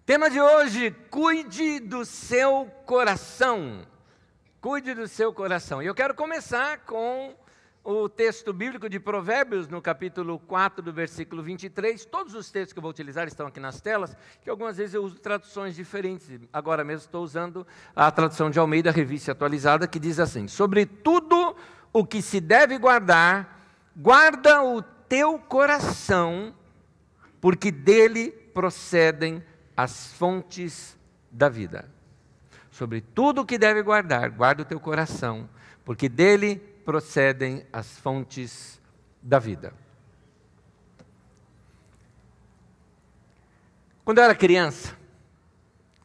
Tema de hoje, cuide do seu coração. Cuide do seu coração. E eu quero começar com o texto bíblico de Provérbios, no capítulo 4, do versículo 23. Todos os textos que eu vou utilizar estão aqui nas telas, que algumas vezes eu uso traduções diferentes. Agora mesmo estou usando a tradução de Almeida, Revista Atualizada, que diz assim: sobre tudo o que se deve guardar, guarda o teu coração, porque dele procedem as fontes da vida. Sobre tudo o que deve guardar, guarda o teu coração, porque dele procedem as fontes da vida. Quando eu era criança,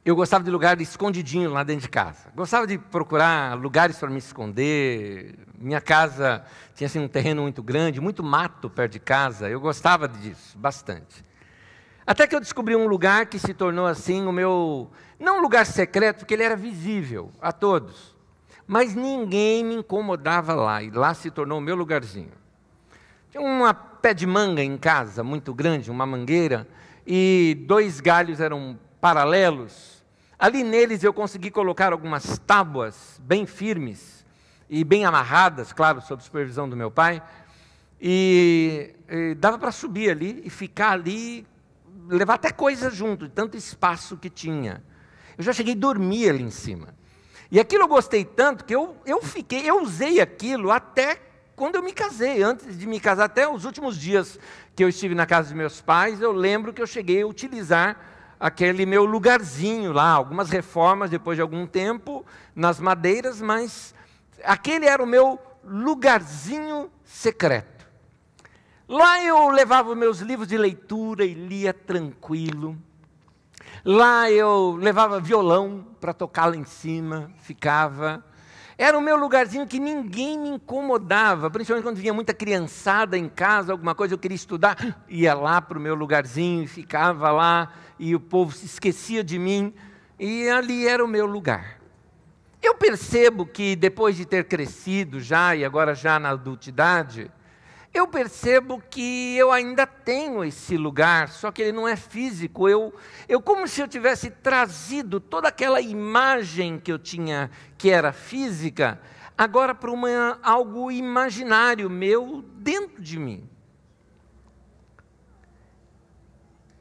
eu gostava de lugar escondidinho lá dentro de casa. Gostava de procurar lugares para me esconder. Minha casa tinha assim, um terreno muito grande, muito mato perto de casa. Eu gostava disso, bastante. Até que eu descobri um lugar que se tornou assim o meu... Não um lugar secreto, porque ele era visível a todos. Mas ninguém me incomodava lá, e lá se tornou o meu lugarzinho. Tinha um pé de manga em casa, muito grande, uma mangueira, e 2 galhos eram paralelos. Ali neles eu consegui colocar algumas tábuas bem firmes e bem amarradas, claro, sob supervisão do meu pai. E dava para subir ali e ficar ali, levar até coisa junto, de tanto espaço que tinha. Eu já cheguei a dormir ali em cima. E aquilo eu gostei tanto que eu usei aquilo até quando eu me casei. Antes de me casar, até os últimos dias que eu estive na casa dos meus pais, eu lembro que eu cheguei a utilizar aquele meu lugarzinho lá, algumas reformas depois de algum tempo, nas madeiras, mas aquele era o meu lugarzinho secreto. Lá eu levava meus livros de leitura e lia tranquilo. Lá eu levava violão para tocar lá em cima, ficava. Era o meu lugarzinho que ninguém me incomodava, principalmente quando vinha muita criançada em casa, alguma coisa, eu queria estudar, ia lá para o meu lugarzinho e ficava lá, e o povo se esquecia de mim, e ali era o meu lugar. Eu percebo que depois de ter crescido já, e agora já na adultidade, eu percebo que eu ainda tenho esse lugar, só que ele não é físico. Eu como se eu tivesse trazido toda aquela imagem que eu tinha, que era física, agora para algo imaginário meu dentro de mim.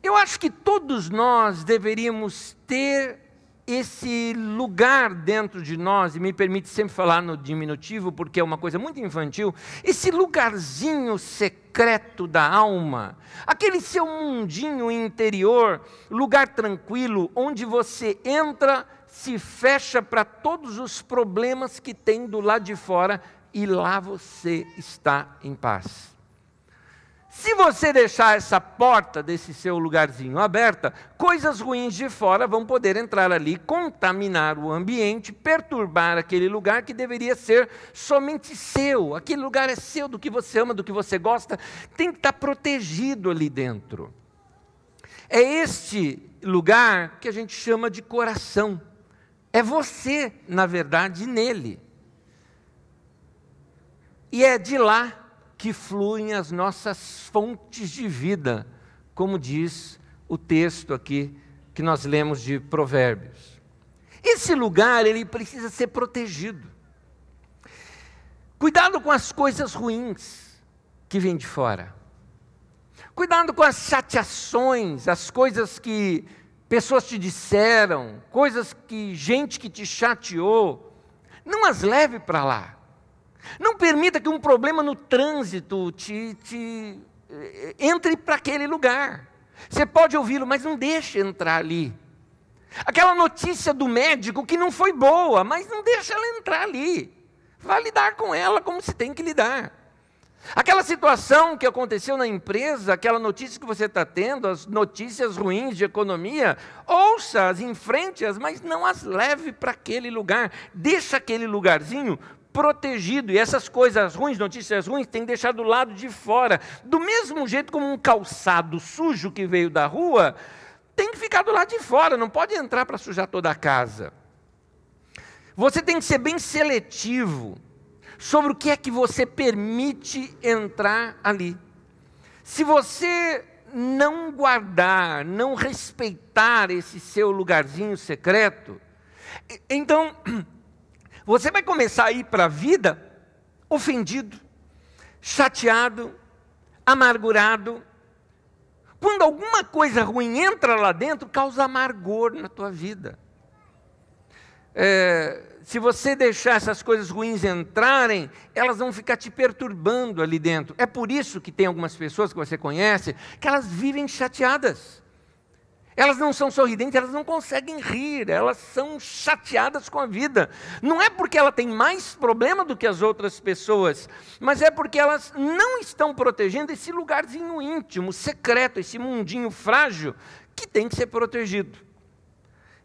Eu acho que todos nós deveríamos ter esse lugar dentro de nós, e me permite sempre falar no diminutivo, porque é uma coisa muito infantil, esse lugarzinho secreto da alma, aquele seu mundinho interior, lugar tranquilo, onde você entra, se fecha para todos os problemas que tem do lado de fora, e lá você está em paz. Se você deixar essa porta desse seu lugarzinho aberta, coisas ruins de fora vão poder entrar ali, contaminar o ambiente, perturbar aquele lugar que deveria ser somente seu. Aquele lugar é seu, do que você ama, do que você gosta, tem que estar protegido ali dentro. É este lugar que a gente chama de coração. É você, na verdade, nele. E é de lá que fluem as nossas fontes de vida, como diz o texto aqui que nós lemos de Provérbios. Esse lugar, ele precisa ser protegido. Cuidado com as coisas ruins que vêm de fora. Cuidado com as chateações, as coisas que pessoas te disseram, coisas que gente que te chateou. Não as leve para lá. Não permita que um problema no trânsito entre para aquele lugar. Você pode ouvi-lo, mas não deixe entrar ali. Aquela notícia do médico que não foi boa, mas não deixa ela entrar ali. Vai lidar com ela como se tem que lidar. Aquela situação que aconteceu na empresa, aquela notícia que você está tendo, as notícias ruins de economia, ouça-as, enfrente-as, mas não as leve para aquele lugar. Deixa aquele lugarzinho protegido, e essas coisas ruins, notícias ruins, tem que deixar do lado de fora. Do mesmo jeito como um calçado sujo que veio da rua, tem que ficar do lado de fora, não pode entrar para sujar toda a casa. Você tem que ser bem seletivo sobre o que é que você permite entrar ali. Se você não guardar, não respeitar esse seu lugarzinho secreto, então você vai começar a ir para a vida ofendido, chateado, amargurado. Quando alguma coisa ruim entra lá dentro, causa amargor na tua vida. Se você deixar essas coisas ruins entrarem, elas vão ficar te perturbando ali dentro. É por isso que tem algumas pessoas que você conhece, que elas vivem chateadas. Elas não são sorridentes, elas não conseguem rir, elas são chateadas com a vida. Não é porque ela tem mais problema do que as outras pessoas, mas é porque elas não estão protegendo esse lugarzinho íntimo, secreto, esse mundinho frágil que tem que ser protegido.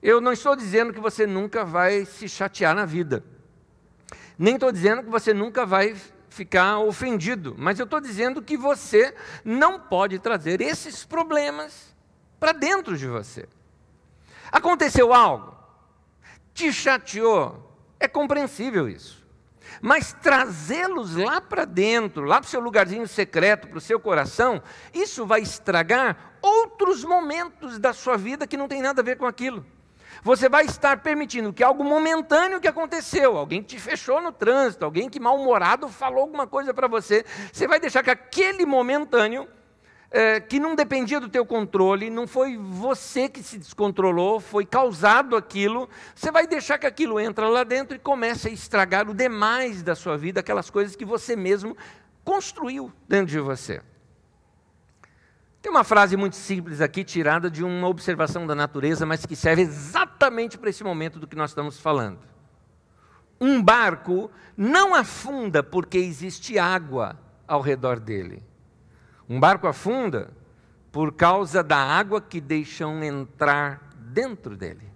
Eu não estou dizendo que você nunca vai se chatear na vida. Nem estou dizendo que você nunca vai ficar ofendido. Mas eu estou dizendo que você não pode trazer esses problemas para dentro de você. Aconteceu algo? Te chateou? É compreensível isso. Mas trazê-los lá para dentro, lá para o seu lugarzinho secreto, para o seu coração, isso vai estragar outros momentos da sua vida que não tem nada a ver com aquilo. Você vai estar permitindo que algo momentâneo que aconteceu, alguém que te fechou no trânsito, alguém que mal-humorado falou alguma coisa para você, você vai deixar que aquele momentâneo, que não dependia do teu controle, não foi você que se descontrolou, foi causado aquilo, você vai deixar que aquilo entra lá dentro e comece a estragar o demais da sua vida, aquelas coisas que você mesmo construiu dentro de você. Tem uma frase muito simples aqui, tirada de uma observação da natureza, mas que serve exatamente para esse momento do que nós estamos falando. Um barco não afunda porque existe água ao redor dele. Um barco afunda por causa da água que deixam entrar dentro dele.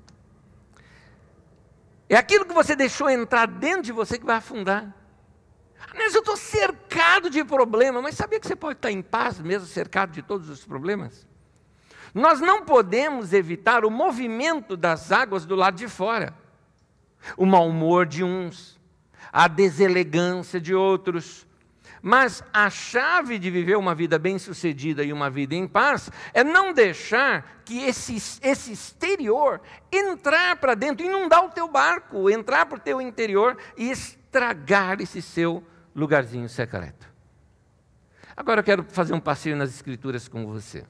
É aquilo que você deixou entrar dentro de você que vai afundar. Mas eu estou cercado de problemas, mas sabia que você pode estar em paz mesmo cercado de todos os problemas? Nós não podemos evitar o movimento das águas do lado de fora. O mau humor de uns, a deselegância de outros. Mas a chave de viver uma vida bem-sucedida e uma vida em paz é não deixar que esse exterior entrar para dentro, inundar o teu barco, entrar para o teu interior e estragar esse seu lugarzinho secreto. Agora eu quero fazer um passeio nas Escrituras com você.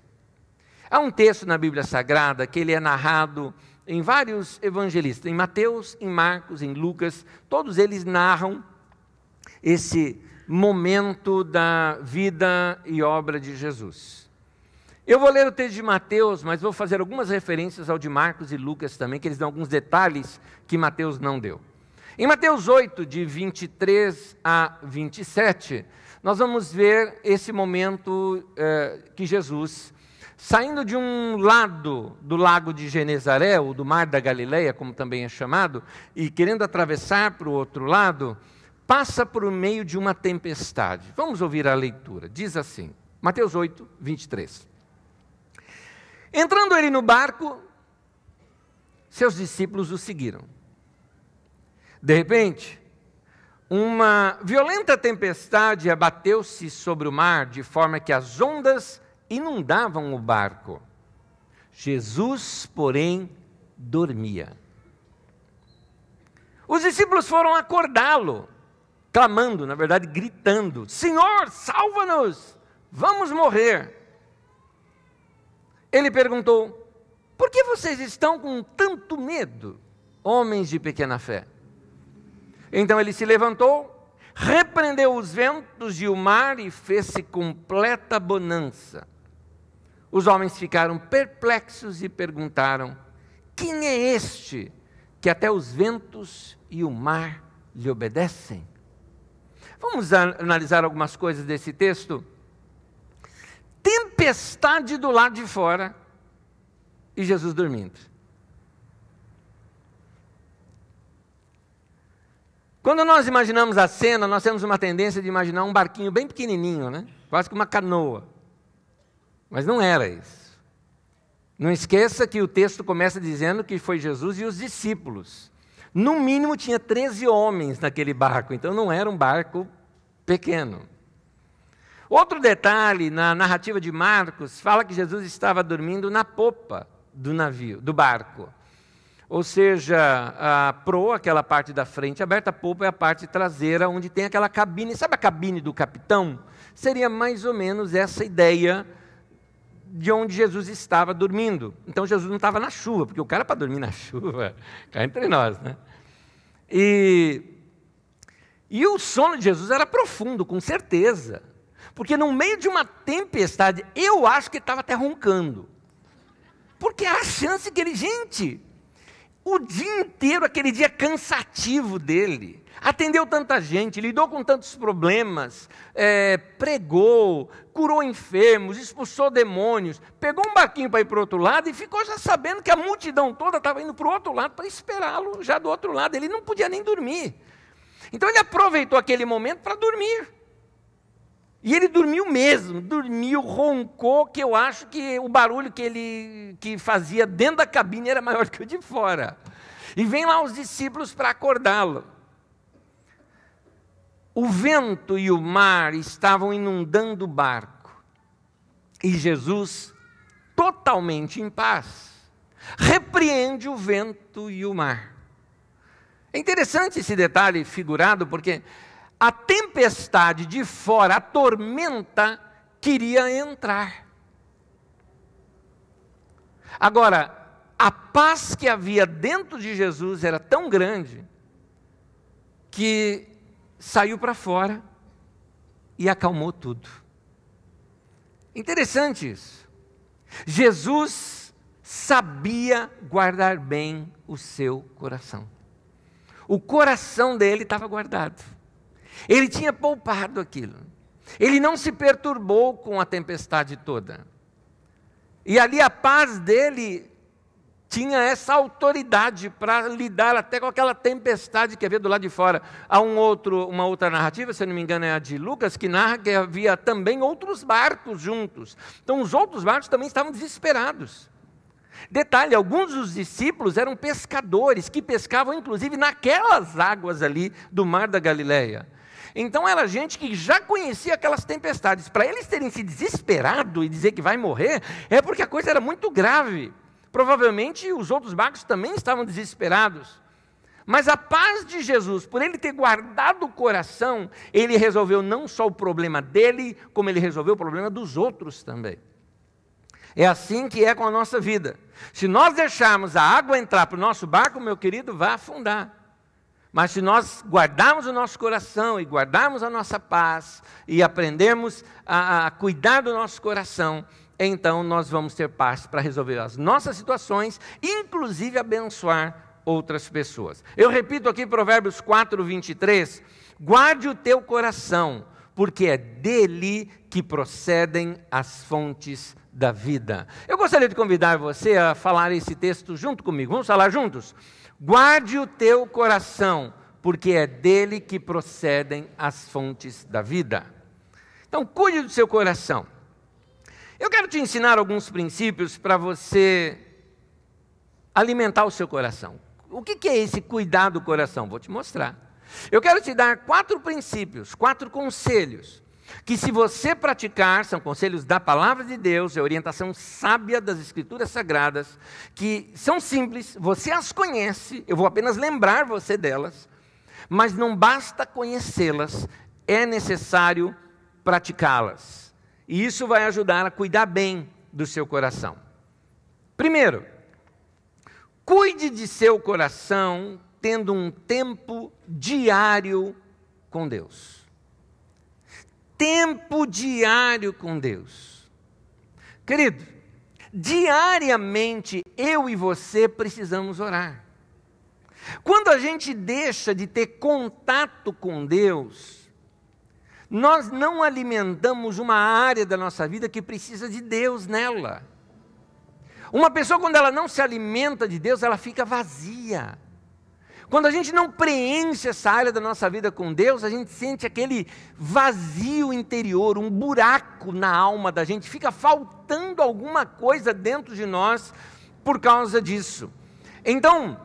Há um texto na Bíblia Sagrada que ele é narrado em vários evangelistas, em Mateus, em Marcos, em Lucas, todos eles narram esse momento da vida e obra de Jesus. Eu vou ler o texto de Mateus, mas vou fazer algumas referências ao de Marcos e Lucas também, que eles dão alguns detalhes que Mateus não deu. Em Mateus 8, de 23 a 27, nós vamos ver esse momento que Jesus, saindo de um lado do lago de Genezaré, ou do mar da Galileia, como também é chamado, e querendo atravessar para o outro lado, passa por meio de uma tempestade. Vamos ouvir a leitura. Diz assim, Mateus 8, 23. Entrando ele no barco, seus discípulos o seguiram. De repente, uma violenta tempestade abateu-se sobre o mar, de forma que as ondas inundavam o barco. Jesus, porém, dormia. Os discípulos foram acordá-lo, clamando, na verdade, gritando: Senhor, salva-nos, vamos morrer. Ele perguntou: por que vocês estão com tanto medo, homens de pequena fé? Então ele se levantou, repreendeu os ventos e o mar e fez-se completa bonança. Os homens ficaram perplexos e perguntaram: quem é este que até os ventos e o mar lhe obedecem? Vamos analisar algumas coisas desse texto. Tempestade do lado de fora e Jesus dormindo. Quando nós imaginamos a cena, nós temos uma tendência de imaginar um barquinho bem pequenininho, né? Quase que uma canoa. Mas não era isso. Não esqueça que o texto começa dizendo que foi Jesus e os discípulos. No mínimo tinha 13 homens naquele barco, então não era um barco pequeno. Outro detalhe, na narrativa de Marcos, fala que Jesus estava dormindo na popa do navio, do barco. Ou seja, a proa, aquela parte da frente aberta, a popa é a parte traseira, onde tem aquela cabine. Sabe a cabine do capitão? Seria mais ou menos essa ideia de onde Jesus estava dormindo. Então Jesus não estava na chuva, porque o cara para dormir na chuva, cá entre nós, né? E o sono de Jesus era profundo, com certeza. Porque no meio de uma tempestade, eu acho que ele estava até roncando. Porque era a chance que ele, gente, o dia inteiro, aquele dia cansativo dele, atendeu tanta gente, lidou com tantos problemas, pregou, curou enfermos, expulsou demônios, pegou um barquinho para ir para o outro lado e ficou já sabendo que a multidão toda estava indo para o outro lado para esperá-lo já do outro lado. Ele não podia nem dormir. Então ele aproveitou aquele momento para dormir. E ele dormiu mesmo, dormiu, roncou, que eu acho que o barulho que fazia dentro da cabine era maior que o de fora. E vem lá os discípulos para acordá-lo. O vento e o mar estavam inundando o barco. E Jesus, totalmente em paz, repreende o vento e o mar. É interessante esse detalhe figurado, porque a tempestade de fora, a tormenta, queria entrar. Agora, a paz que havia dentro de Jesus era tão grande que saiu para fora e acalmou tudo. Interessante isso. Jesus sabia guardar bem o seu coração. O coração dele estava guardado. Ele tinha poupado aquilo. Ele não se perturbou com a tempestade toda. E ali a paz dele tinha essa autoridade para lidar até com aquela tempestade que havia do lado de fora. Há uma outra narrativa, se eu não me engano é a de Lucas, que narra que havia também outros barcos juntos. Então os outros barcos também estavam desesperados. Detalhe, alguns dos discípulos eram pescadores, que pescavam inclusive naquelas águas ali do Mar da Galileia. Então era gente que já conhecia aquelas tempestades. Para eles terem se desesperado e dizer que vai morrer, é porque a coisa era muito grave. Provavelmente os outros barcos também estavam desesperados. Mas a paz de Jesus, por ele ter guardado o coração, ele resolveu não só o problema dele, como ele resolveu o problema dos outros também. É assim que é com a nossa vida. Se nós deixarmos a água entrar para o nosso barco, meu querido, vai afundar. Mas se nós guardarmos o nosso coração e guardarmos a nossa paz e aprendermos a cuidar do nosso coração, então nós vamos ter paz para resolver as nossas situações, inclusive abençoar outras pessoas. Eu repito aqui Provérbios 4:23, guarde o teu coração, porque é dele que procedem as fontes da vida. Eu gostaria de convidar você a falar esse texto junto comigo. Vamos falar juntos? Guarde o teu coração, porque é dele que procedem as fontes da vida. Então, cuide do seu coração. Eu quero te ensinar alguns princípios para você alimentar o seu coração. O que é esse cuidar do coração? Vou te mostrar. Eu quero te dar 4 princípios, 4 conselhos, que se você praticar, são conselhos da palavra de Deus, é orientação sábia das Escrituras Sagradas, que são simples, você as conhece, eu vou apenas lembrar você delas, mas não basta conhecê-las, é necessário praticá-las. E isso vai ajudar a cuidar bem do seu coração. Primeiro, cuide de seu coração tendo um tempo diário com Deus. Tempo diário com Deus. Querido, diariamente eu e você precisamos orar. Quando a gente deixa de ter contato com Deus, nós não alimentamos uma área da nossa vida que precisa de Deus nela. Uma pessoa, quando ela não se alimenta de Deus, ela fica vazia. Quando a gente não preenche essa área da nossa vida com Deus, a gente sente aquele vazio interior, um buraco na alma da gente, fica faltando alguma coisa dentro de nós por causa disso. Então,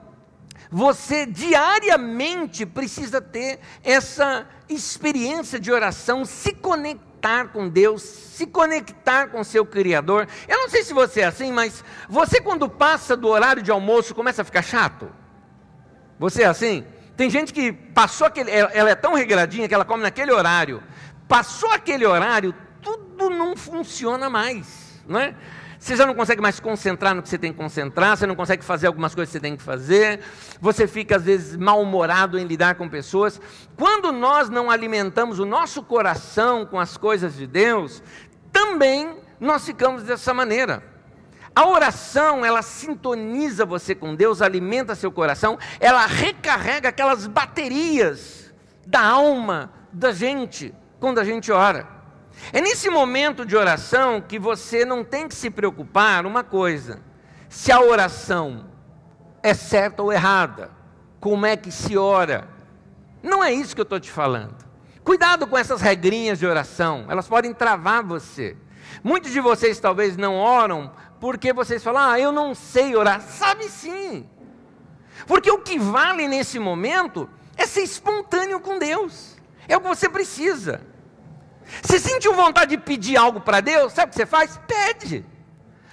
você diariamente precisa ter essa experiência de oração, se conectar conectar com Deus, se conectar com seu Criador. Eu não sei se você é assim, mas você quando passa do horário de almoço começa a ficar chato? Você é assim? Tem gente que passou ela é tão regradinha que ela come naquele horário. Passou aquele horário, tudo não funciona mais, não é? Você já não consegue mais se concentrar no que você tem que concentrar, você não consegue fazer algumas coisas que você tem que fazer, você fica às vezes mal-humorado em lidar com pessoas. Quando nós não alimentamos o nosso coração com as coisas de Deus, também nós ficamos dessa maneira. A oração, ela sintoniza você com Deus, alimenta seu coração, ela recarrega aquelas baterias da alma da gente, quando a gente ora. É nesse momento de oração que você não tem que se preocupar uma coisa: se a oração é certa ou errada, como é que se ora. Não é isso que eu estou te falando. Cuidado com essas regrinhas de oração, elas podem travar você. Muitos de vocês talvez não oram porque vocês falam: eu não sei orar. Sabe sim, porque o que vale nesse momento é ser espontâneo com Deus, é o que você precisa. Se sentiu vontade de pedir algo para Deus, sabe o que você faz? Pede.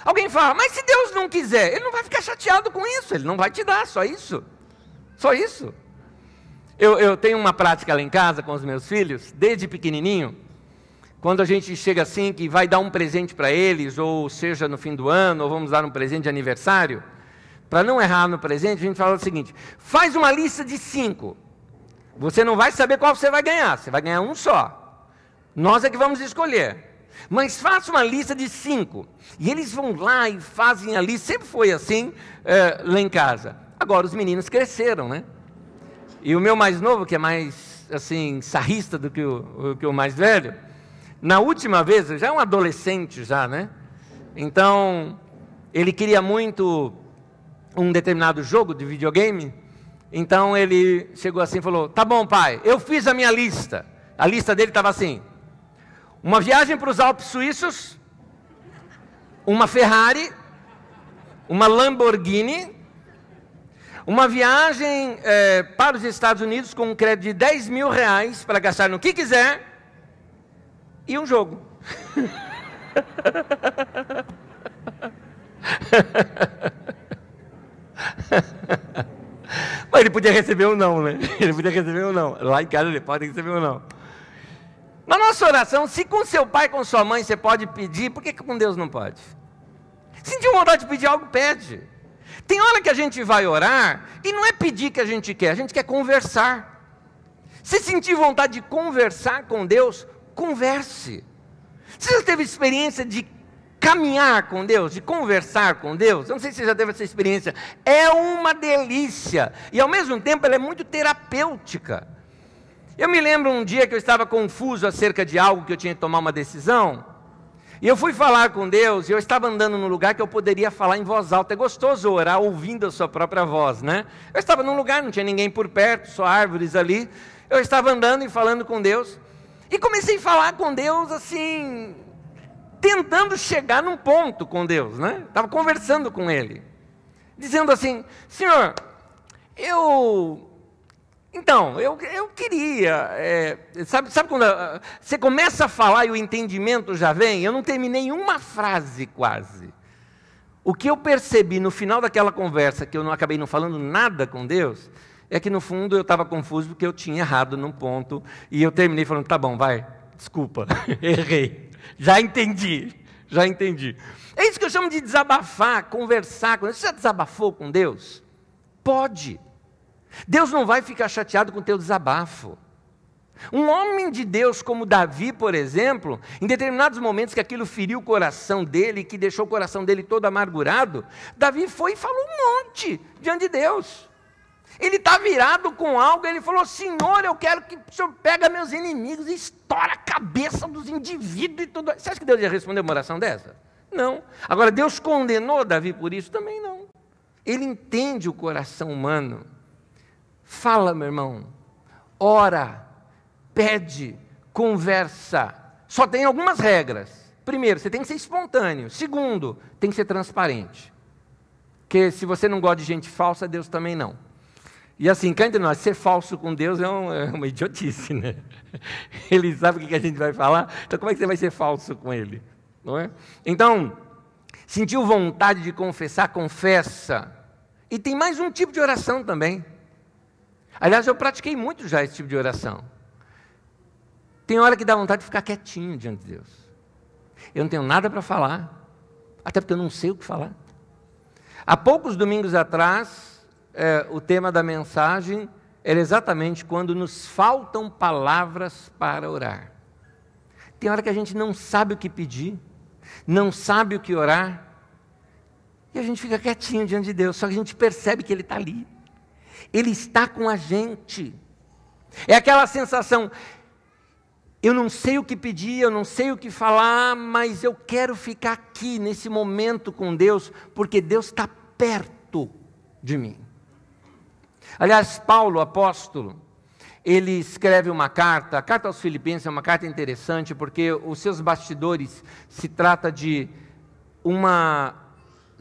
Alguém fala: mas se Deus não quiser, Ele não vai ficar chateado com isso, Ele não vai te dar, só isso. Só isso. Eu tenho uma prática lá em casa com os meus filhos, desde pequenininho. Quando a gente chega assim, que vai dar um presente para eles, ou seja no fim do ano, ou vamos dar um presente de aniversário, para não errar no presente, a gente fala o seguinte: faz uma lista de 5. Você não vai saber qual você vai ganhar, você vai ganhar um só. Nós é que vamos escolher. Mas faça uma lista de 5. E eles vão lá e fazem a lista. Sempre foi assim lá em casa. Agora os meninos cresceram, né? E o meu mais novo, que é mais assim, sarrista do que o mais velho, na última vez, já é um adolescente já, né? Então, ele queria muito um determinado jogo de videogame. Então ele chegou assim e falou: tá bom, pai, eu fiz a minha lista. A lista dele estava assim: uma viagem para os Alpes Suíços, uma Ferrari, uma Lamborghini, uma viagem para os Estados Unidos com um crédito de 10 mil reais para gastar no que quiser, e um jogo. Mas ele podia receber um não, né? Ele podia receber um não. Lá em casa ele pode receber um não. Na nossa oração, se com seu pai, com sua mãe, você pode pedir, por que com Deus não pode? Se sentir vontade de pedir algo, pede. Tem hora que a gente vai orar, e não é pedir que a gente quer conversar. Se sentir vontade de conversar com Deus, converse. Você já teve experiência de caminhar com Deus, de conversar com Deus? Eu não sei se você já teve essa experiência. É uma delícia, e ao mesmo tempo ela é muito terapêutica. Eu me lembro um dia que eu estava confuso acerca de algo que eu tinha que tomar uma decisão, e eu fui falar com Deus, e eu estava andando num lugar que eu poderia falar em voz alta. É gostoso orar ouvindo a sua própria voz, né? Eu estava num lugar, não tinha ninguém por perto, só árvores ali. Eu estava andando e falando com Deus, e comecei a falar com Deus assim, tentando chegar num ponto com Deus, né? Estava conversando com Ele, dizendo assim: Senhor, eu queria, sabe quando você começa a falar e o entendimento já vem? Eu não terminei uma frase quase. O que eu percebi no final daquela conversa, que eu não acabei não falando nada com Deus, é que no fundo eu estava confuso porque eu tinha errado num ponto, e eu terminei falando: tá bom, vai, desculpa, errei, já entendi. É isso que eu chamo de desabafar, conversar. Você já desabafou com Deus? Pode. Deus não vai ficar chateado com o teu desabafo. Um homem de Deus como Davi, por exemplo, em determinados momentos que aquilo feriu o coração dele, que deixou o coração dele todo amargurado, Davi foi e falou um monte diante de Deus. Ele está virado com algo, ele falou: Senhor, eu quero que o Senhor pegue meus inimigos e estoura a cabeça dos indivíduos e tudo. Você acha que Deus ia responder uma oração dessa? Não. Agora, Deus condenou Davi por isso? Também não. Ele entende o coração humano. Fala, meu irmão, ora, pede, conversa. Só tem algumas regras. Primeiro, você tem que ser espontâneo. Segundo, tem que ser transparente. Porque se você não gosta de gente falsa, Deus também não. E assim, cá entre nós, ser falso com Deus é uma idiotice, né? Ele sabe o que a gente vai falar, então como é que você vai ser falso com Ele? Não é? Então, sentiu vontade de confessar, confessa. E tem mais um tipo de oração também. Aliás, eu pratiquei muito já esse tipo de oração. Tem hora que dá vontade de ficar quietinho diante de Deus. Eu não tenho nada para falar, até porque eu não sei o que falar. Há poucos domingos atrás, o tema da mensagem era exatamente quando nos faltam palavras para orar. Tem hora que a gente não sabe o que pedir, não sabe o que orar, e a gente fica quietinho diante de Deus, só que a gente percebe que Ele está ali. Ele está com a gente. É aquela sensação, eu não sei o que pedir, eu não sei o que falar, mas eu quero ficar aqui nesse momento com Deus, porque Deus está perto de mim. Aliás, Paulo, apóstolo, ele escreve uma carta, a carta aos Filipenses é uma carta interessante, porque os seus bastidores se trata de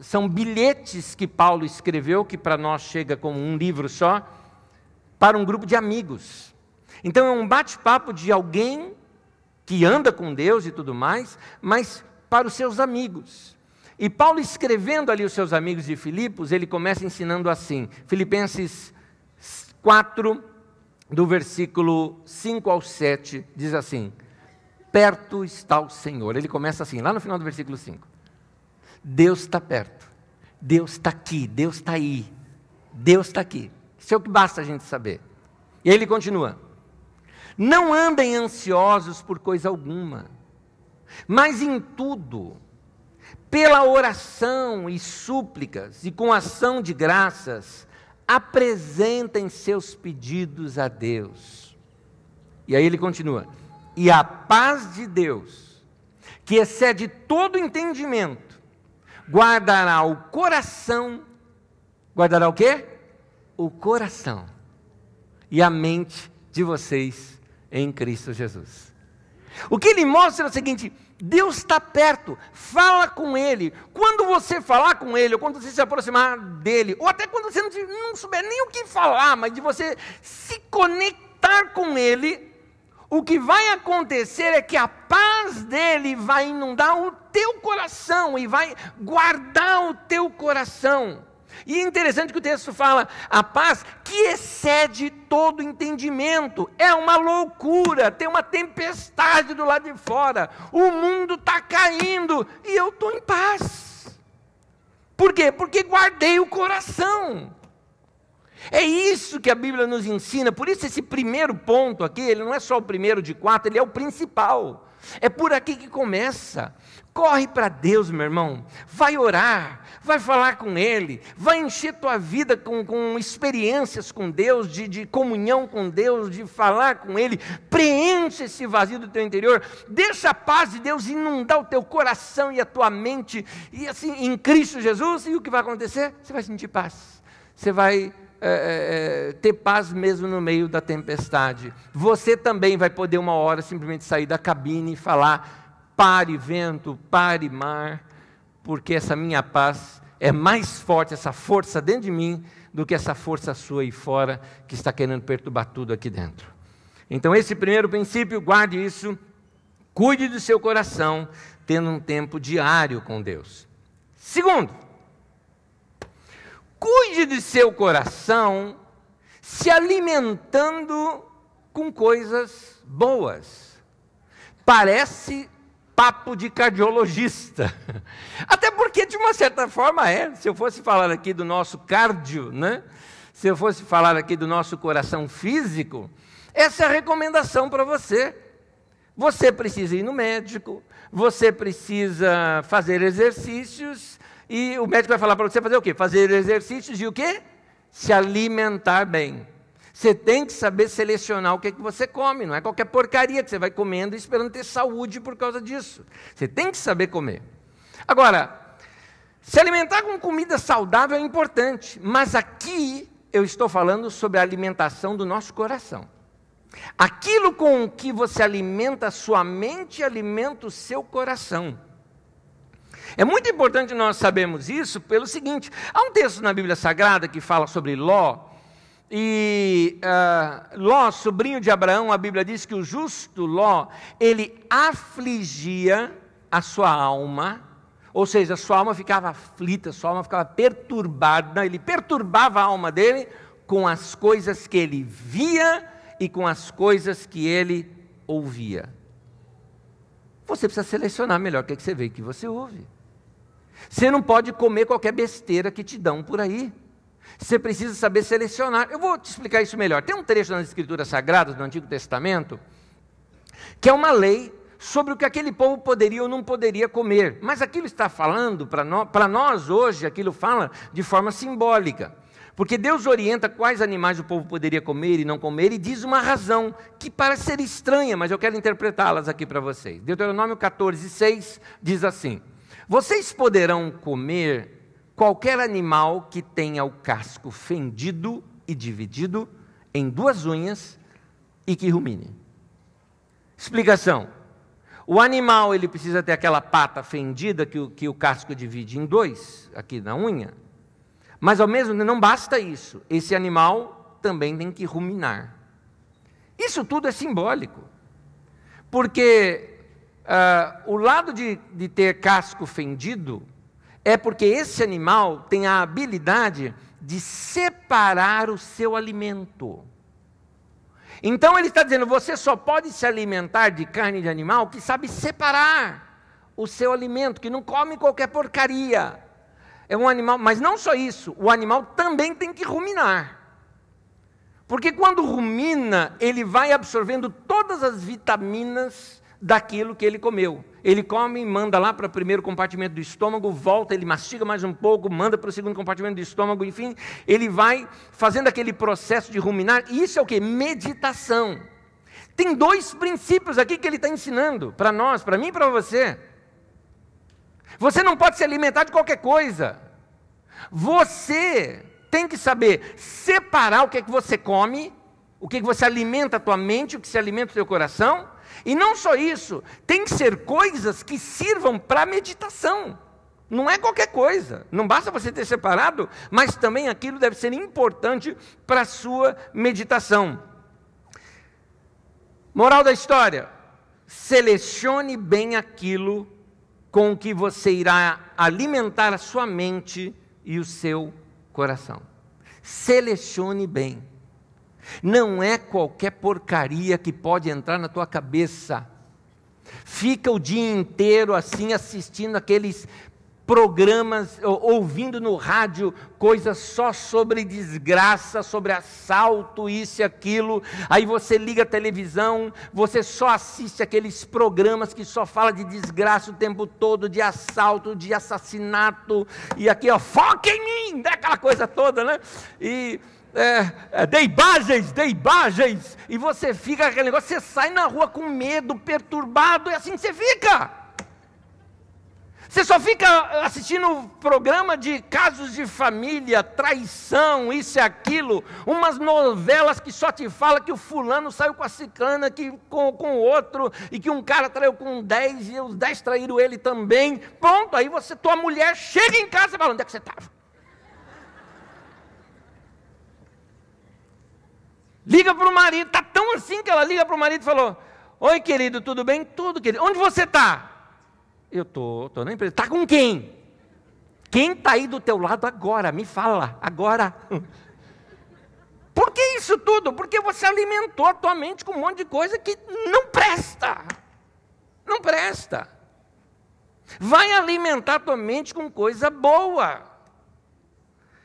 são bilhetes que Paulo escreveu, que para nós chega como um livro só, para um grupo de amigos. Então é um bate-papo de alguém que anda com Deus e tudo mais, mas para os seus amigos. E Paulo escrevendo ali os seus amigos de Filipos, ele começa ensinando assim, Filipenses 4, do versículo 5 ao 7, diz assim, perto está o Senhor. Ele começa assim, lá no final do versículo 5. Deus está perto, Deus está aqui, Deus está aí, Deus está aqui. Isso é o que basta a gente saber. E aí ele continua, não andem ansiosos por coisa alguma, mas em tudo, pela oração e súplicas e com ação de graças, apresentem seus pedidos a Deus. E aí ele continua, e a paz de Deus, que excede todo entendimento, guardará o coração, guardará o quê? O coração e a mente de vocês em Cristo Jesus. O que ele mostra é o seguinte, Deus está perto, fala com Ele. Quando você falar com Ele, ou quando você se aproximar dEle, ou até quando você não souber nem o que falar, mas de você se conectar com Ele, o que vai acontecer é que a paz dEle vai inundar o teu coração e vai guardar o teu coração. E é interessante que o texto fala, a paz que excede todo entendimento, é uma loucura, tem uma tempestade do lado de fora, o mundo está caindo e eu estou em paz. Por quê? Porque guardei o coração. É isso que a Bíblia nos ensina, por isso esse primeiro ponto aqui, ele não é só o primeiro de 4, ele é o principal. É por aqui que começa. Corre para Deus, meu irmão, vai orar, vai falar com Ele, vai encher tua vida com experiências com Deus, de comunhão com Deus, de falar com Ele, preenche esse vazio do teu interior, deixa a paz de Deus inundar o teu coração e a tua mente, e assim, em Cristo Jesus, e o que vai acontecer? Você vai sentir paz, você vai ter paz mesmo no meio da tempestade. Você também vai poder uma hora simplesmente sair da cabine e falar, pare vento, pare mar, porque essa minha paz é mais forte, essa força dentro de mim, do que essa força sua aí fora, que está querendo perturbar tudo aqui dentro. Então esse primeiro princípio, guarde isso, cuide do seu coração, tendo um tempo diário com Deus. Segundo, cuide de seu coração, se alimentando com coisas boas. Parece papo de cardiologista, até porque de uma certa forma se eu fosse falar aqui do nosso cardio, né? Se eu fosse falar aqui do nosso coração físico, essa é a recomendação para você. Você precisa ir no médico, você precisa fazer exercícios, e o médico vai falar para você fazer o quê? Fazer exercícios e o quê? Se alimentar bem. Você tem que saber selecionar o que você come, não é qualquer porcaria que você vai comendo esperando ter saúde por causa disso. Você tem que saber comer. Agora, se alimentar com comida saudável é importante, mas aqui eu estou falando sobre a alimentação do nosso coração. Aquilo com que você alimenta a sua mente, alimenta o seu coração. É muito importante nós sabermos isso pelo seguinte, há um texto na Bíblia Sagrada que fala sobre Ló, E Ló, sobrinho de Abraão, a Bíblia diz que o justo Ló, ele afligia a sua alma, ou seja, a sua alma ficava aflita, a sua alma ficava perturbada, ele perturbava a alma dele com as coisas que ele via e com as coisas que ele ouvia. Você precisa selecionar melhor o que você vê e o que você ouve. Você não pode comer qualquer besteira que te dão por aí. Você precisa saber selecionar. Eu vou te explicar isso melhor. Tem um trecho nas Escrituras Sagradas do Antigo Testamento que é uma lei sobre o que aquele povo poderia ou não poderia comer. Mas aquilo está falando, para nós hoje, aquilo fala de forma simbólica. Porque Deus orienta quais animais o povo poderia comer e não comer, e diz uma razão que parece ser estranha, mas eu quero interpretá-las aqui para vocês. Deuteronômio 14:6 diz assim: vocês poderão comer qualquer animal que tenha o casco fendido e dividido em 2 unhas e que rumine. Explicação: o animal ele precisa ter aquela pata fendida que o casco divide em 2, aqui na unha. Mas ao mesmo tempo não basta isso, esse animal também tem que ruminar. Isso tudo é simbólico, porque o lado de ter casco fendido é porque esse animal tem a habilidade de separar o seu alimento. Então ele está dizendo, você só pode se alimentar de carne de animal que sabe separar o seu alimento, que não come qualquer porcaria. É um animal, mas não só isso, o animal também tem que ruminar. Porque quando rumina, ele vai absorvendo todas as vitaminas daquilo que ele comeu. Ele come e manda lá para o primeiro compartimento do estômago, volta, ele mastiga mais um pouco, manda para o segundo compartimento do estômago, enfim, ele vai fazendo aquele processo de ruminar. E isso é o quê? Meditação. Tem 2 princípios aqui que ele está ensinando para nós, para mim e para você. Você não pode se alimentar de qualquer coisa. Você tem que saber separar o que é que você come, o que é que você alimenta a tua mente, o que se alimenta o teu coração. E não só isso, tem que ser coisas que sirvam para meditação. Não é qualquer coisa. Não basta você ter separado, mas também aquilo deve ser importante para a sua meditação. Moral da história: selecione bem aquilo com o que você irá alimentar a sua mente e o seu coração. Selecione bem. Não é qualquer porcaria que pode entrar na tua cabeça. Fica o dia inteiro assim assistindo aqueles programas, ouvindo no rádio coisas só sobre desgraça, sobre assalto, isso e aquilo. Aí você liga a televisão, você só assiste aqueles programas que só fala de desgraça o tempo todo, de assalto, de assassinato, e aqui, ó, foca em mim, aquela coisa toda, né? E dê imagens, e você fica aquele negócio, você sai na rua com medo, perturbado, e assim você fica. Você só fica assistindo programa de casos de família, traição, isso e aquilo, umas novelas que só te falam que o fulano saiu com a ciclana, com o outro, e que um cara traiu com 10, e os 10 traíram ele também. Pronto, aí tua mulher chega em casa e fala, onde é que você estava? Liga para o marido, está tão assim que ela liga para o marido e falou, oi querido, tudo bem? Tudo querido, onde você está? Eu estou na empresa. Está com quem? Quem está aí do teu lado agora? Me fala, agora. Por que isso tudo? Porque você alimentou a tua mente com um monte de coisa que não presta. Não presta. Vai alimentar a tua mente com coisa boa.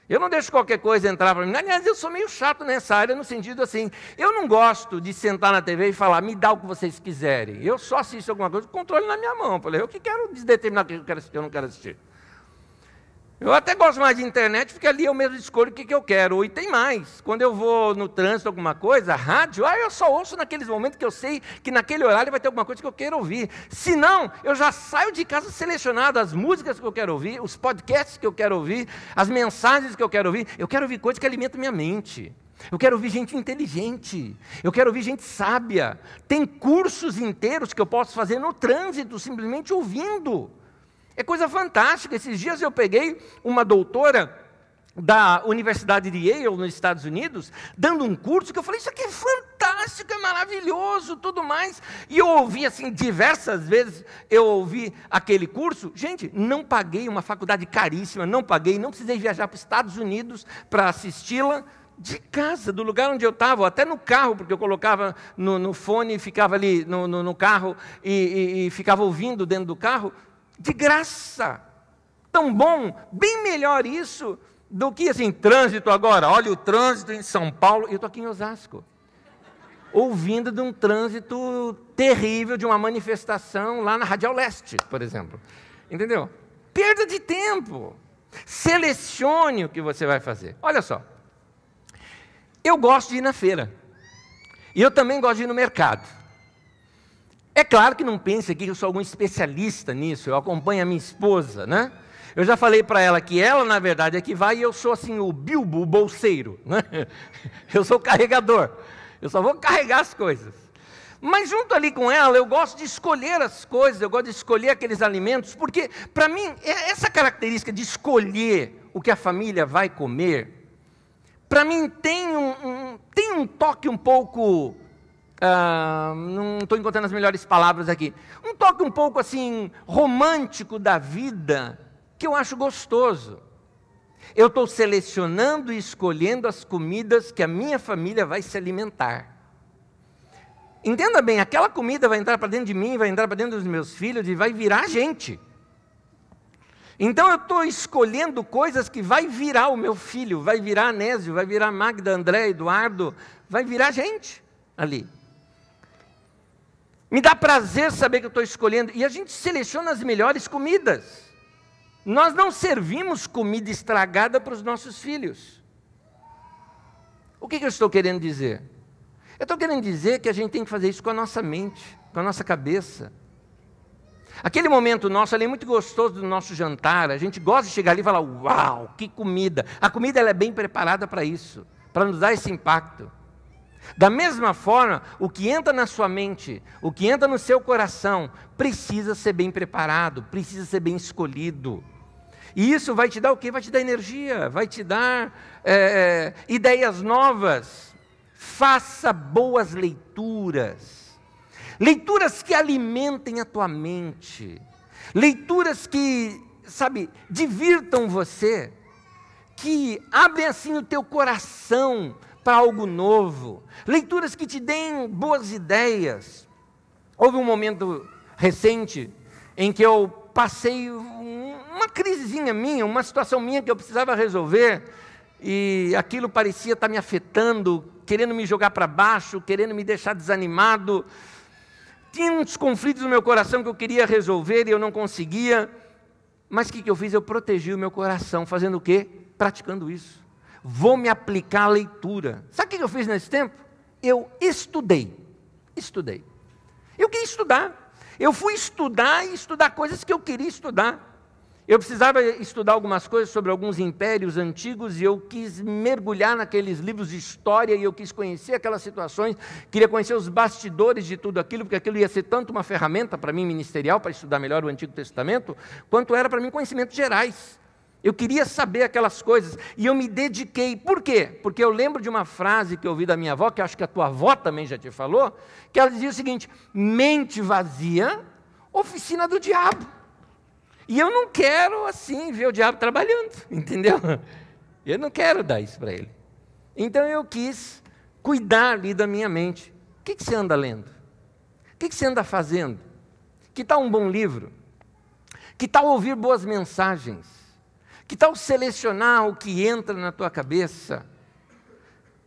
Eu não deixo qualquer coisa entrar para mim. Aliás, eu sou meio chato nessa área, no sentido assim, eu não gosto de sentar na TV e falar, me dá o que vocês quiserem. Eu só assisto alguma coisa, controle na minha mão. Eu que quero determinar o que eu quero assistir, eu não quero assistir. Eu até gosto mais de internet, porque ali eu mesmo escolho o que eu quero. E tem mais, quando eu vou no trânsito, alguma coisa, rádio, eu só ouço naqueles momentos que eu sei que naquele horário vai ter alguma coisa que eu quero ouvir. Se não, eu já saio de casa selecionado as músicas que eu quero ouvir, os podcasts que eu quero ouvir, as mensagens que eu quero ouvir. Eu quero ouvir coisas que alimentam minha mente. Eu quero ouvir gente inteligente, eu quero ouvir gente sábia. Tem cursos inteiros que eu posso fazer no trânsito, simplesmente ouvindo. É coisa fantástica. Esses dias eu peguei uma doutora da Universidade de Yale, nos Estados Unidos, dando um curso que eu falei, isso aqui é fantástico, é maravilhoso, tudo mais. E eu ouvi assim, diversas vezes, eu ouvi aquele curso. Gente, não paguei uma faculdade caríssima, não paguei, não precisei viajar para os Estados Unidos para assisti-la. De casa, do lugar onde eu estava, até no carro, porque eu colocava no fone, ficava ali no carro e ficava ouvindo dentro do carro, de graça. Tão bom, bem melhor isso do que assim, trânsito agora. Olha o trânsito em São Paulo, eu estou aqui em Osasco, ouvindo de um trânsito terrível, de uma manifestação lá na Radial Leste, por exemplo. Entendeu? Perda de tempo. Selecione o que você vai fazer. Olha só. Eu gosto de ir na feira. E eu também gosto de ir no mercado. É claro que não pense aqui que eu sou algum especialista nisso. Eu acompanho a minha esposa, né? Eu já falei para ela que ela, na verdade, é que vai e eu sou assim o Bilbo, o bolseiro, né? Eu sou o carregador. Eu só vou carregar as coisas. Mas junto ali com ela, eu gosto de escolher as coisas, eu gosto de escolher aqueles alimentos, porque para mim, essa característica de escolher o que a família vai comer, para mim tem um toque um pouco, não estou encontrando as melhores palavras aqui, um toque um pouco assim, romântico da vida, que eu acho gostoso. Eu estou selecionando e escolhendo as comidas que a minha família vai se alimentar. Entenda bem, aquela comida vai entrar para dentro de mim, vai entrar para dentro dos meus filhos e vai virar gente. Então eu estou escolhendo coisas que vai virar o meu filho, vai virar Anésio, vai virar Magda, André, Eduardo, vai virar gente ali. Me dá prazer saber que eu estou escolhendo, e a gente seleciona as melhores comidas. Nós não servimos comida estragada para os nossos filhos. O que eu estou querendo dizer? Eu estou querendo dizer que a gente tem que fazer isso com a nossa mente, com a nossa cabeça. Aquele momento nosso ali é muito gostoso do nosso jantar, a gente gosta de chegar ali e falar, uau, que comida. A comida ela é bem preparada para isso, para nos dar esse impacto. Da mesma forma, o que entra na sua mente, o que entra no seu coração, precisa ser bem preparado, precisa ser bem escolhido. E isso vai te dar o quê? Vai te dar energia, vai te dar ideias novas. Faça boas leituras. Leituras que alimentem a tua mente. Leituras que, divirtam você. Que abrem assim o teu coração para algo novo. Leituras que te deem boas ideias. Houve um momento recente em que eu passei uma crisezinha minha, uma situação minha que eu precisava resolver, e aquilo parecia estar me afetando, querendo me jogar para baixo, querendo me deixar desanimado. Tinha uns conflitos no meu coração que eu queria resolver e eu não conseguia. Mas o que eu fiz? Eu protegi o meu coração, fazendo o quê? Praticando isso. Vou me aplicar à leitura. Sabe o que eu fiz nesse tempo? Eu estudei. Eu queria estudar. Eu fui estudar e estudar coisas que eu queria estudar. Eu precisava estudar algumas coisas sobre alguns impérios antigos e eu quis mergulhar naqueles livros de história e eu quis conhecer aquelas situações, queria conhecer os bastidores de tudo aquilo, porque aquilo ia ser tanto uma ferramenta para mim ministerial, para estudar melhor o Antigo Testamento, quanto era para mim conhecimentos gerais. Eu queria saber aquelas coisas e eu me dediquei. Por quê? Porque eu lembro de uma frase que eu ouvi da minha avó, que acho que a tua avó também já te falou, que ela dizia o seguinte: mente vazia, oficina do diabo. E eu não quero, assim, ver o diabo trabalhando, entendeu? Eu não quero dar isso para ele. Então eu quis cuidar ali da minha mente. O que você anda lendo? O que você anda fazendo? Que tal um bom livro? Que tal ouvir boas mensagens? Que tal selecionar o que entra na tua cabeça?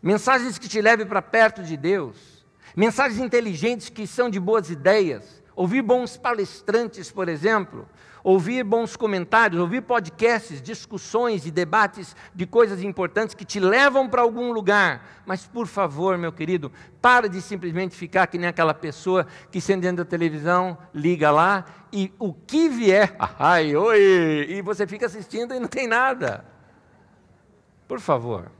Mensagens que te levem para perto de Deus. Mensagens inteligentes que são de boas ideias. Ouvir bons palestrantes, por exemplo. Ouvir bons comentários, ouvir podcasts, discussões e debates de coisas importantes que te levam para algum lugar. Mas, por favor, meu querido, para de simplesmente ficar que nem aquela pessoa que, sendo dentro da televisão, liga lá e o que vier, ai, oi, e você fica assistindo e não tem nada. Por favor,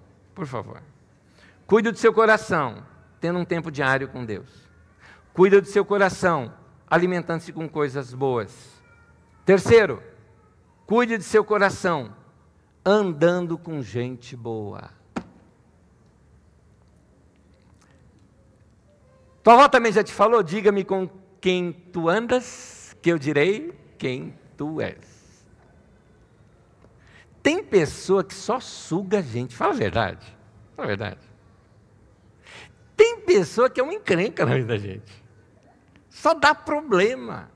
cuide do seu coração, tendo um tempo diário com Deus. Cuide do seu coração, alimentando-se com coisas boas. Terceiro, cuide de seu coração, andando com gente boa. Tua avó também já te falou? Diga-me com quem tu andas, que eu direi quem tu és. Tem pessoa que só suga a gente, fala a verdade. Fala a verdade. Tem pessoa que é uma encrenca na vida da gente. Só dá problema.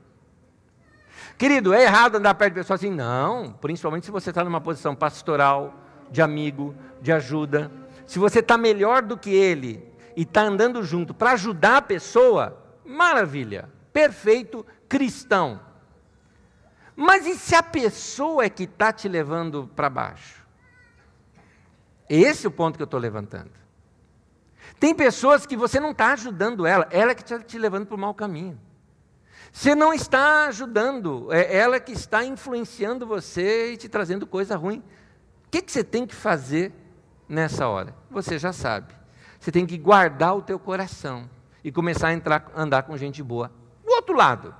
Querido, é errado andar perto de pessoas assim? Não, principalmente se você está numa posição pastoral, de amigo, de ajuda. Se você está melhor do que ele e está andando junto para ajudar a pessoa, maravilha, perfeito, cristão. Mas e se a pessoa é que está te levando para baixo? Esse é o ponto que eu estou levantando. Tem pessoas que você não está ajudando ela é que está te levando para o mau caminho. Você não está ajudando, é ela que está influenciando você e te trazendo coisa ruim. O que você tem que fazer nessa hora? Você já sabe. Você tem que guardar o teu coração e começar a andar com gente boa. Do outro lado,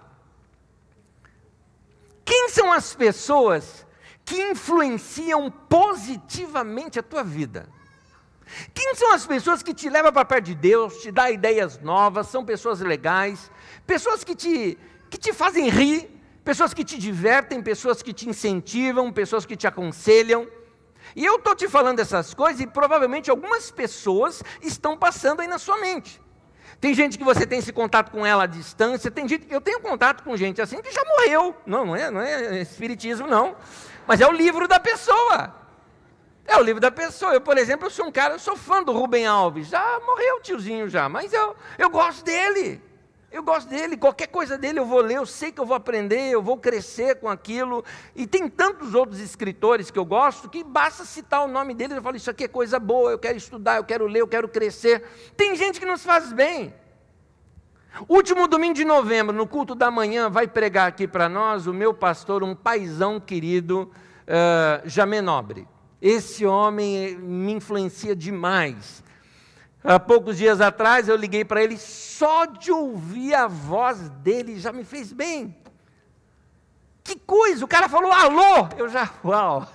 quem são as pessoas que influenciam positivamente a tua vida? Quem são as pessoas que te levam para perto de Deus, te dão ideias novas, são pessoas legais, pessoas que te fazem rir, pessoas que te divertem, pessoas que te incentivam, pessoas que te aconselham. E eu estou te falando essas coisas e provavelmente algumas pessoas estão passando aí na sua mente. Tem gente que você tem esse contato com ela à distância, tem gente, eu tenho contato com gente assim que já morreu. Não é espiritismo não, mas é o livro da pessoa. É o livro da pessoa. Eu, por exemplo, eu sou fã do Rubem Alves. Já morreu o tiozinho já, mas eu gosto dele. Eu gosto dele, qualquer coisa dele eu vou ler, eu sei que eu vou aprender, eu vou crescer com aquilo. E tem tantos outros escritores que eu gosto, que basta citar o nome deles, eu falo, isso aqui é coisa boa, eu quero estudar, eu quero ler, eu quero crescer. Tem gente que nos faz bem. Último domingo de novembro, no culto da manhã, vai pregar aqui para nós o meu pastor, um paizão querido, Jamé Nobre. Esse homem me influencia demais. Há poucos dias atrás eu liguei para ele, só de ouvir a voz dele já me fez bem. Que coisa, o cara falou alô, eu já, uau,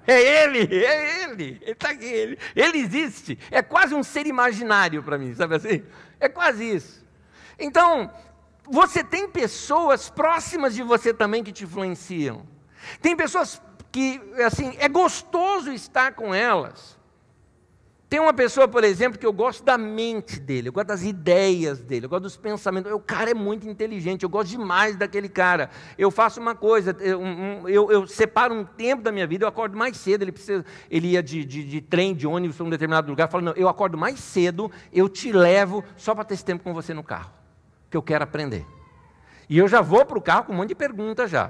é ele está aqui, ele existe. É quase um ser imaginário para mim, sabe assim? É quase isso. Então, você tem pessoas próximas de você também que te influenciam. Tem pessoas que, assim, é gostoso estar com elas. Tem uma pessoa, por exemplo, que eu gosto da mente dele, eu gosto das ideias dele, eu gosto dos pensamentos. O cara é muito inteligente, eu gosto demais daquele cara. Eu faço uma coisa, eu separo um tempo da minha vida, eu acordo mais cedo, ele ia de trem, de ônibus para um determinado lugar, falando, não, eu acordo mais cedo, eu te levo só para ter esse tempo com você no carro, que eu quero aprender. E eu já vou para o carro com um monte de perguntas já.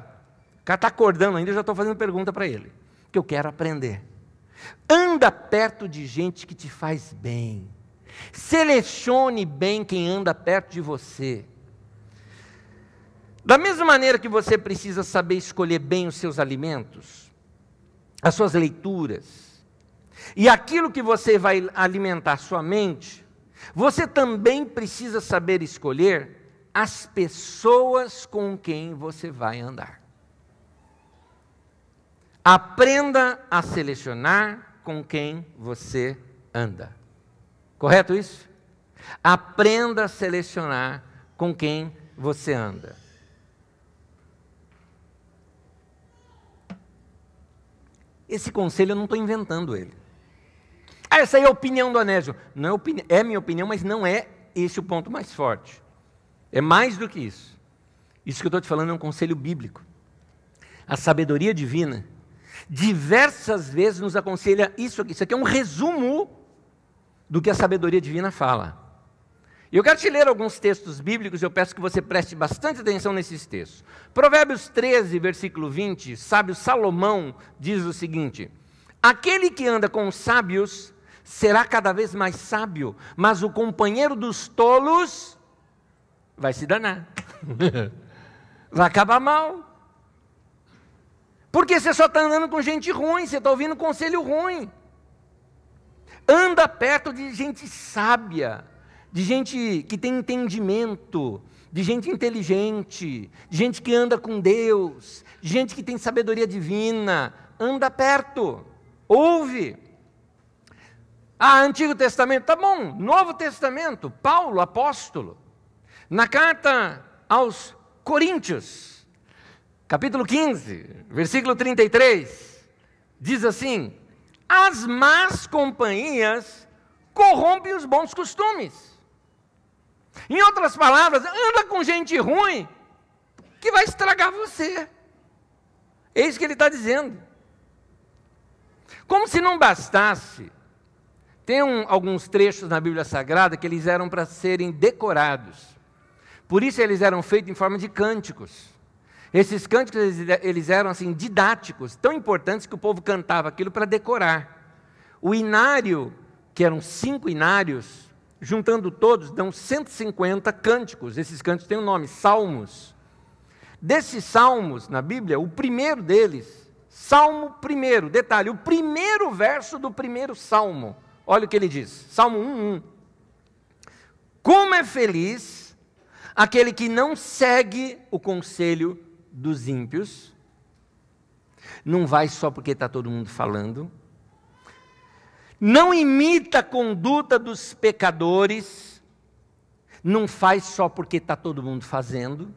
O cara está acordando ainda, eu já estou fazendo pergunta para ele, que eu quero aprender. Anda perto de gente que te faz bem. Selecione bem quem anda perto de você. Da mesma maneira que você precisa saber escolher bem os seus alimentos, as suas leituras, e aquilo que você vai alimentar sua mente, você também precisa saber escolher as pessoas com quem você vai andar. Aprenda a selecionar com quem você anda. Correto isso? Aprenda a selecionar com quem você anda. Esse conselho eu não estou inventando ele. Essa aí é a opinião do Anésio. Não é minha opinião, mas não é esse o ponto mais forte. É mais do que isso. Isso que eu estou te falando é um conselho bíblico. A sabedoria divina diversas vezes nos aconselha isso aqui. Isso aqui é um resumo do que a sabedoria divina fala. E eu quero te ler alguns textos bíblicos, eu peço que você preste bastante atenção nesses textos. Provérbios 13, versículo 20, sábio Salomão diz o seguinte: aquele que anda com os sábios será cada vez mais sábio, mas o companheiro dos tolos vai se danar. Vai acabar mal. Porque você só está andando com gente ruim, você está ouvindo conselho ruim. Anda perto de gente sábia, de gente que tem entendimento, de gente inteligente, de gente que anda com Deus, de gente que tem sabedoria divina. Anda perto. ouve. Ah, Antigo Testamento, tá bom. Novo Testamento, Paulo, apóstolo. Na carta aos Coríntios, capítulo 15, versículo 33, diz assim: as más companhias corrompem os bons costumes. Em outras palavras, anda com gente ruim que vai estragar você. É isso que ele está dizendo. Como se não bastasse, tem alguns trechos na Bíblia Sagrada que eles eram para serem decorados. Por isso eles eram feitos em forma de cânticos. Esses cânticos eles eram assim didáticos, tão importantes que o povo cantava aquilo para decorar. O inário, que eram 5 inários, juntando todos, dão 150 cânticos. Esses cânticos têm um nome, salmos. Desses salmos, na Bíblia, o primeiro deles, Salmo 1, detalhe, o primeiro verso do primeiro salmo, olha o que ele diz, Salmo 1:1. Como é feliz aquele que não segue o conselho dos ímpios, não vai só porque está todo mundo falando, não imita a conduta dos pecadores, não faz só porque está todo mundo fazendo,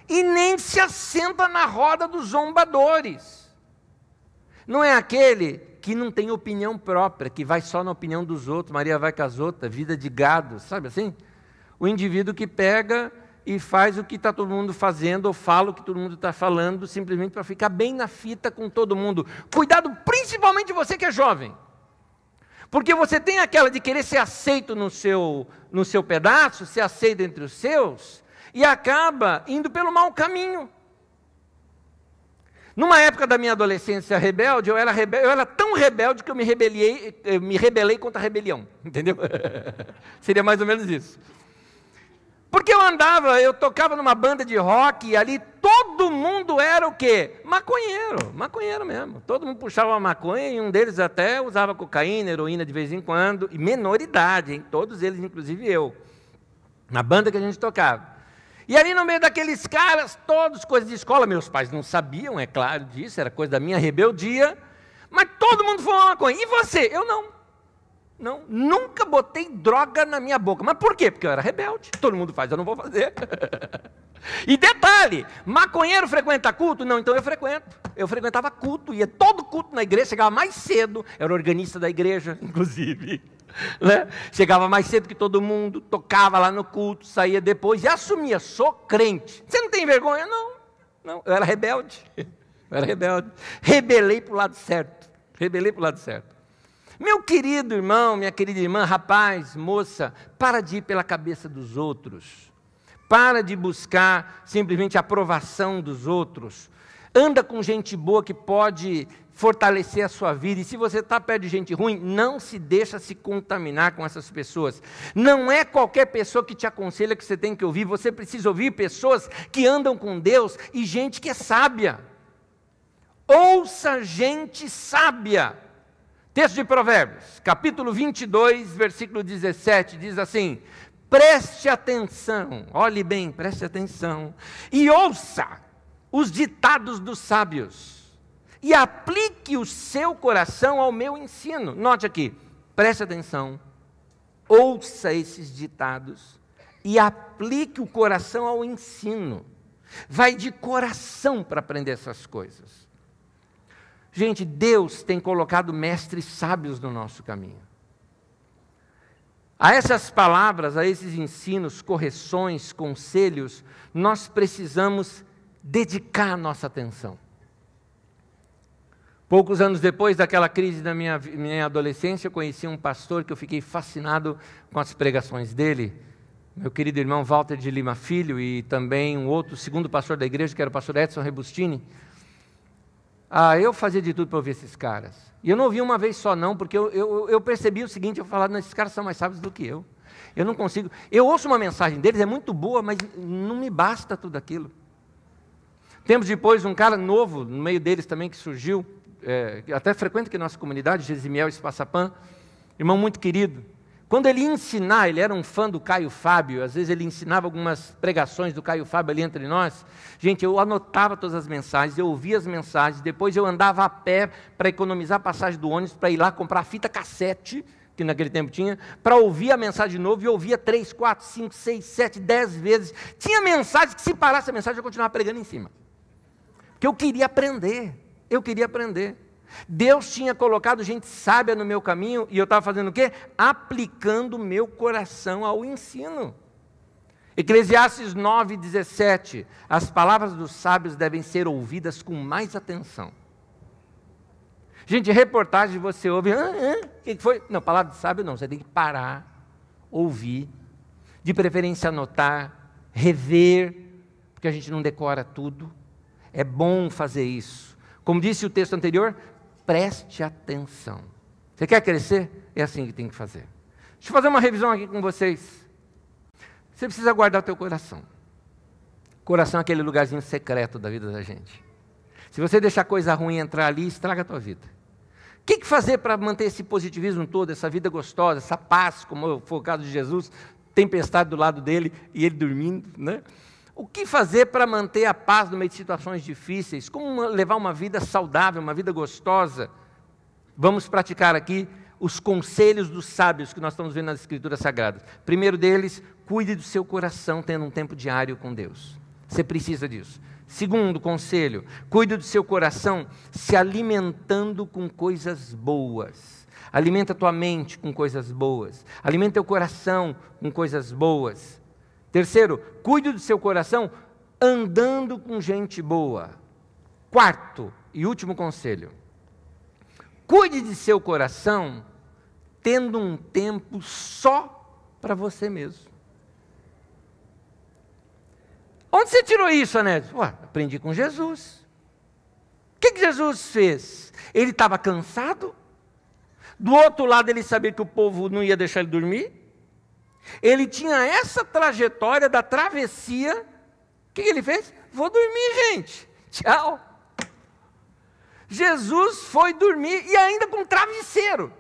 e nem se assenta na roda dos zombadores. Não é aquele que não tem opinião própria, que vai só na opinião dos outros, Maria vai com as outras, vida de gado, sabe assim? O indivíduo que pega e faz o que está todo mundo fazendo, ou fala o que todo mundo está falando, simplesmente para ficar bem na fita com todo mundo. Cuidado principalmente você que é jovem. Porque você tem aquela de querer ser aceito no seu pedaço, ser aceito entre os seus, e acaba indo pelo mau caminho. Numa época da minha adolescência rebelde, eu era tão rebelde que eu me rebelei contra a rebelião, entendeu? Seria mais ou menos isso. Porque eu tocava numa banda de rock, e ali todo mundo era o quê? Maconheiro mesmo. Todo mundo puxava uma maconha, e um deles até usava cocaína, heroína de vez em quando, e menor idade, hein? Todos eles, inclusive eu, na banda que a gente tocava. E ali no meio daqueles caras, todos coisas de escola, meus pais não sabiam, é claro disso, era coisa da minha rebeldia, mas todo mundo fumava maconha. E você? Eu não, nunca botei droga na minha boca. Mas por quê? Porque eu era rebelde, todo mundo faz, eu não vou fazer. E detalhe, maconheiro frequenta culto? Não, então eu frequentava culto, ia todo culto na igreja, chegava mais cedo, era organista da igreja, inclusive. Né? Chegava mais cedo que todo mundo, tocava lá no culto, saía depois e assumia, sou crente. Você não tem vergonha? Não, eu era rebelde. Rebelei para o lado certo. Meu querido irmão, minha querida irmã, rapaz, moça, para de ir pela cabeça dos outros. Para de buscar simplesmente a aprovação dos outros. Anda com gente boa que pode fortalecer a sua vida. E se você está perto de gente ruim, não se deixa se contaminar com essas pessoas. Não é qualquer pessoa que te aconselha que você tem que ouvir. Você precisa ouvir pessoas que andam com Deus e gente que é sábia. Ouça gente sábia. Texto de Provérbios, capítulo 22, versículo 17, diz assim: preste atenção, olhe bem, preste atenção, e ouça os ditados dos sábios, e aplique o seu coração ao meu ensino. Note aqui, preste atenção, ouça esses ditados, e aplique o coração ao ensino. Vai de coração para aprender essas coisas. Gente, Deus tem colocado mestres sábios no nosso caminho. A essas palavras, a esses ensinos, correções, conselhos, nós precisamos dedicar a nossa atenção. Poucos anos depois daquela crise da minha adolescência, eu conheci um pastor que eu fiquei fascinado com as pregações dele, meu querido irmão Walter de Lima Filho, e também um outro segundo pastor da igreja, que era o pastor Edson Rebustini. Eu fazia de tudo para ouvir esses caras. E eu não ouvi uma vez só não, porque eu percebi o seguinte, eu falava, esses caras são mais sábios do que eu. Eu não consigo. Eu ouço uma mensagem deles, é muito boa, mas não me basta tudo aquilo. Tempos depois, um cara novo, no meio deles também, que surgiu, até frequenta aqui a nossa comunidade, Gesimiel Espaçapã, irmão muito querido, Quando ele ia ensinar, ele era um fã do Caio Fábio, às vezes ele ensinava algumas pregações do Caio Fábio ali entre nós. Gente, eu anotava todas as mensagens, eu ouvia as mensagens, depois eu andava a pé para economizar a passagem do ônibus, para ir lá comprar fita cassete, que naquele tempo tinha, para ouvir a mensagem de novo, e eu ouvia 3, 4, 5, 6, 7, 10 vezes. Tinha mensagens que se parasse a mensagem eu continuava pregando em cima. Porque eu queria aprender, Deus tinha colocado gente sábia no meu caminho, e eu estava fazendo o quê? Aplicando o meu coração ao ensino. Eclesiastes 9:17, as palavras dos sábios devem ser ouvidas com mais atenção. Gente, reportagem você ouve, o que foi? Não, palavra de sábio não, você tem que parar, ouvir, de preferência anotar, rever, porque a gente não decora tudo. É bom fazer isso. Como disse o texto anterior, preste atenção. Você quer crescer? É assim que tem que fazer. Deixa eu fazer uma revisão aqui com vocês. Você precisa guardar o teu coração. Coração é aquele lugarzinho secreto da vida da gente. Se você deixar coisa ruim entrar ali, estraga a tua vida. O que fazer para manter esse positivismo todo, essa vida gostosa, essa paz, como foi o caso de Jesus, tempestade do lado dele e ele dormindo, né? O que fazer para manter a paz no meio de situações difíceis? Como levar uma vida saudável, uma vida gostosa? Vamos praticar aqui os conselhos dos sábios que nós estamos vendo nas Escrituras Sagradas. Primeiro deles, cuide do seu coração tendo um tempo diário com Deus. Você precisa disso. Segundo conselho, cuide do seu coração se alimentando com coisas boas. Alimenta a tua mente com coisas boas. Alimenta teu coração com coisas boas. Terceiro, cuide do seu coração andando com gente boa. Quarto e último conselho, cuide de seu coração tendo um tempo só para você mesmo. Onde você tirou isso, Anédio? Aprendi com Jesus. O que Jesus fez? Ele estava cansado. Do outro lado ele sabia que o povo não ia deixar ele dormir. Ele tinha essa trajetória da travessia. O que ele fez? Vou dormir, gente. Tchau. Jesus foi dormir e ainda com travesseiro.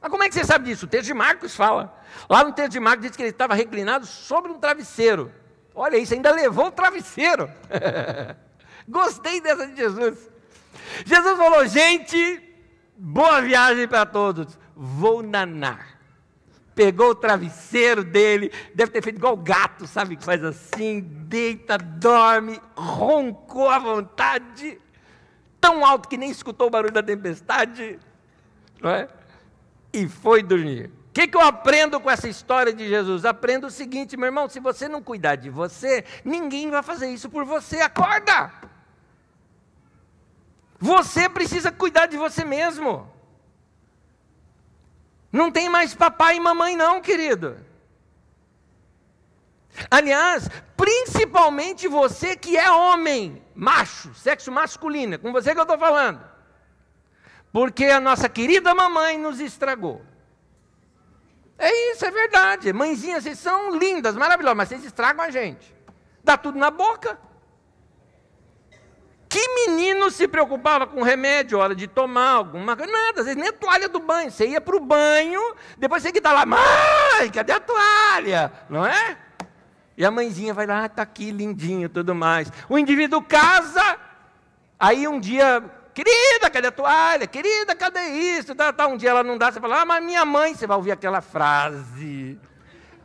Mas como é que você sabe disso? O texto de Marcos fala. Lá no texto de Marcos diz que ele estava reclinado sobre um travesseiro. Olha isso, ainda levou o travesseiro. Gostei dessa de Jesus. Jesus falou, gente, boa viagem para todos. Vou nanar. Pegou o travesseiro dele, deve ter feito igual o gato, sabe? Que faz assim, deita, dorme, roncou à vontade, tão alto que nem escutou o barulho da tempestade, não é? E foi dormir. O que eu aprendo com essa história de Jesus? Aprendo o seguinte, meu irmão, se você não cuidar de você, ninguém vai fazer isso por você, acorda! Você precisa cuidar de você mesmo. Não tem mais papai e mamãe não, querido. Aliás, principalmente você que é homem, macho, sexo masculino, com você que eu estou falando. Porque a nossa querida mamãe nos estragou. É isso, é verdade. Mãezinhas, vocês são lindas, maravilhosas, mas vocês estragam a gente. Dá tudo na boca. Que menino se preocupava com remédio, hora de tomar alguma coisa? Nada, às vezes nem a toalha do banho. Você ia para o banho, depois você que está lá, mãe, cadê a toalha? Não é? E a mãezinha vai lá, está aqui, lindinho, tudo mais. O indivíduo casa, aí um dia, querida, cadê a toalha? Querida, cadê isso? Um dia ela não dá, você fala, mas minha mãe, você vai ouvir aquela frase,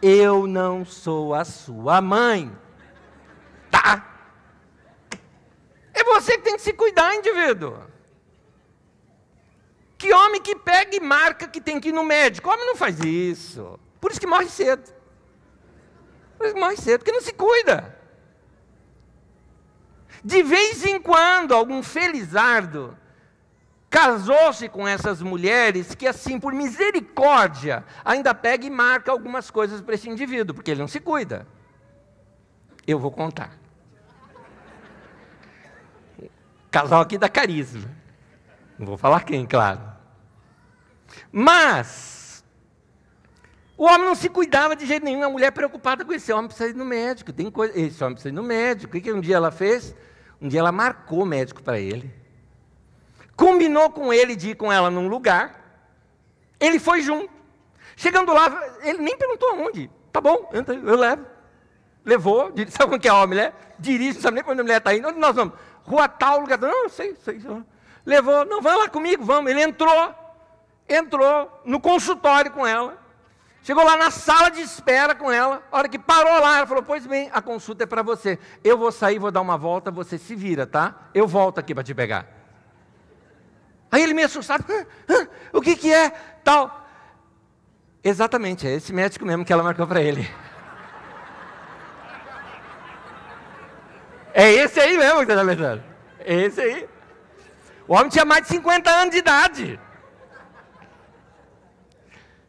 eu não sou a sua mãe. Tá? É você que tem que se cuidar, indivíduo. Que homem que pega e marca que tem que ir no médico? Homem não faz isso. Por isso que morre cedo. Por isso que morre cedo, porque não se cuida. De vez em quando, algum felizardo casou-se com essas mulheres que, assim, por misericórdia, ainda pega e marca algumas coisas para esse indivíduo, porque ele não se cuida. Eu vou contar. Casal aqui dá carisma. Não vou falar quem, claro. Mas o homem não se cuidava de jeito nenhum. A mulher preocupada com esse homem precisa ir no médico. Esse homem precisa ir no médico. O que um dia ela fez? Um dia ela marcou o médico para ele. Combinou com ele de ir com ela num lugar. Ele foi junto. Chegando lá, ele nem perguntou aonde. Tá bom, entra, eu levo. Levou, sabe como que é a mulher? Dirige, não sabe nem para onde a mulher está indo. Onde nós vamos? Rua tal, lugar tal. Não, sei lá. Levou, não, vai lá comigo, vamos. Ele entrou no consultório com ela. Chegou lá na sala de espera com ela. A hora que parou lá, ela falou, pois bem, a consulta é para você. Eu vou sair, vou dar uma volta, você se vira, tá? Eu volto aqui para te pegar. Aí ele meio assustado, o que é? Tal. Exatamente, é esse médico mesmo que ela marcou para ele. É esse aí mesmo que você está pensando. É esse aí. O homem tinha mais de 50 anos de idade.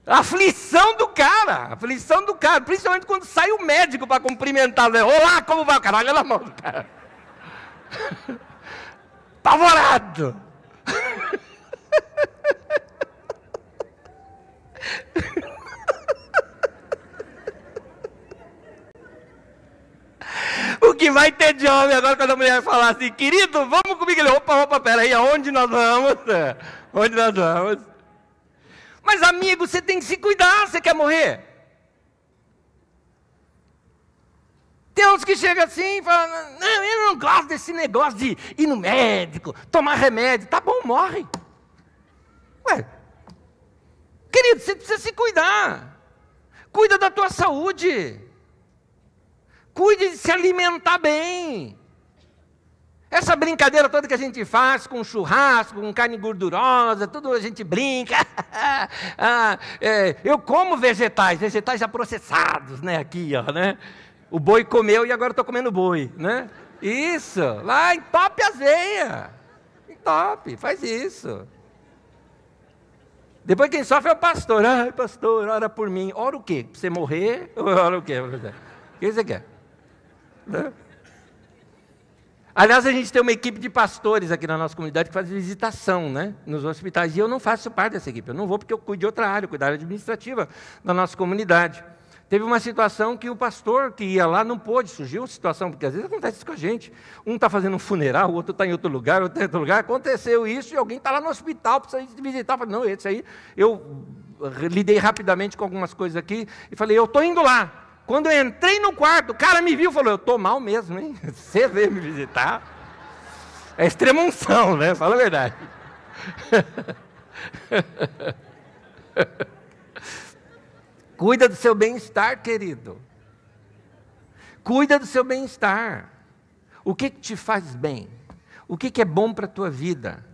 A aflição do cara, principalmente quando sai o médico para cumprimentar. Né? Olá, como vai? O cara olha na mão do cara. Apavorado. O que vai ter de homem agora quando a mulher falar assim, querido, vamos comigo? Ele, opa, peraí, aonde nós vamos? Onde nós vamos? Mas amigo, você tem que se cuidar, você quer morrer? Tem uns que chegam assim e falam, não, eu não gosto desse negócio de ir no médico, tomar remédio. Tá bom, morre. Ué, querido, você precisa se cuidar. Cuida da tua saúde. Cuide de se alimentar bem. Essa brincadeira toda que a gente faz com churrasco, com carne gordurosa, tudo a gente brinca. Eu como vegetais já processados, né? Aqui, ó, né? O boi comeu e agora eu estou comendo boi, né? Isso, lá entope as veias. Entope, faz isso. Depois quem sofre é o pastor. Ai, pastor, ora por mim. Ora o quê? Para você morrer? Ora o quê? O que você quer? Né? Aliás, a gente tem uma equipe de pastores aqui na nossa comunidade que faz visitação, né, nos hospitais. E eu não faço parte dessa equipe. Eu não vou porque eu cuido de outra área, cuido da área administrativa da nossa comunidade. Teve uma situação que o pastor que ia lá não pôde, surgiu uma situação, porque às vezes acontece isso com a gente. Um está fazendo um funeral, o outro está em outro lugar, outro está em outro lugar. Aconteceu isso e alguém está lá no hospital, precisa visitar. Eu falei, não, esse aí, eu lidei rapidamente com algumas coisas aqui e falei, eu estou indo lá. Quando eu entrei no quarto, o cara me viu e falou, eu estou mal mesmo, hein? Você veio me visitar. É extrema unção, né? Fala a verdade. Cuida do seu bem-estar, querido. Cuida do seu bem-estar. O que te faz bem? O que é bom para a tua vida?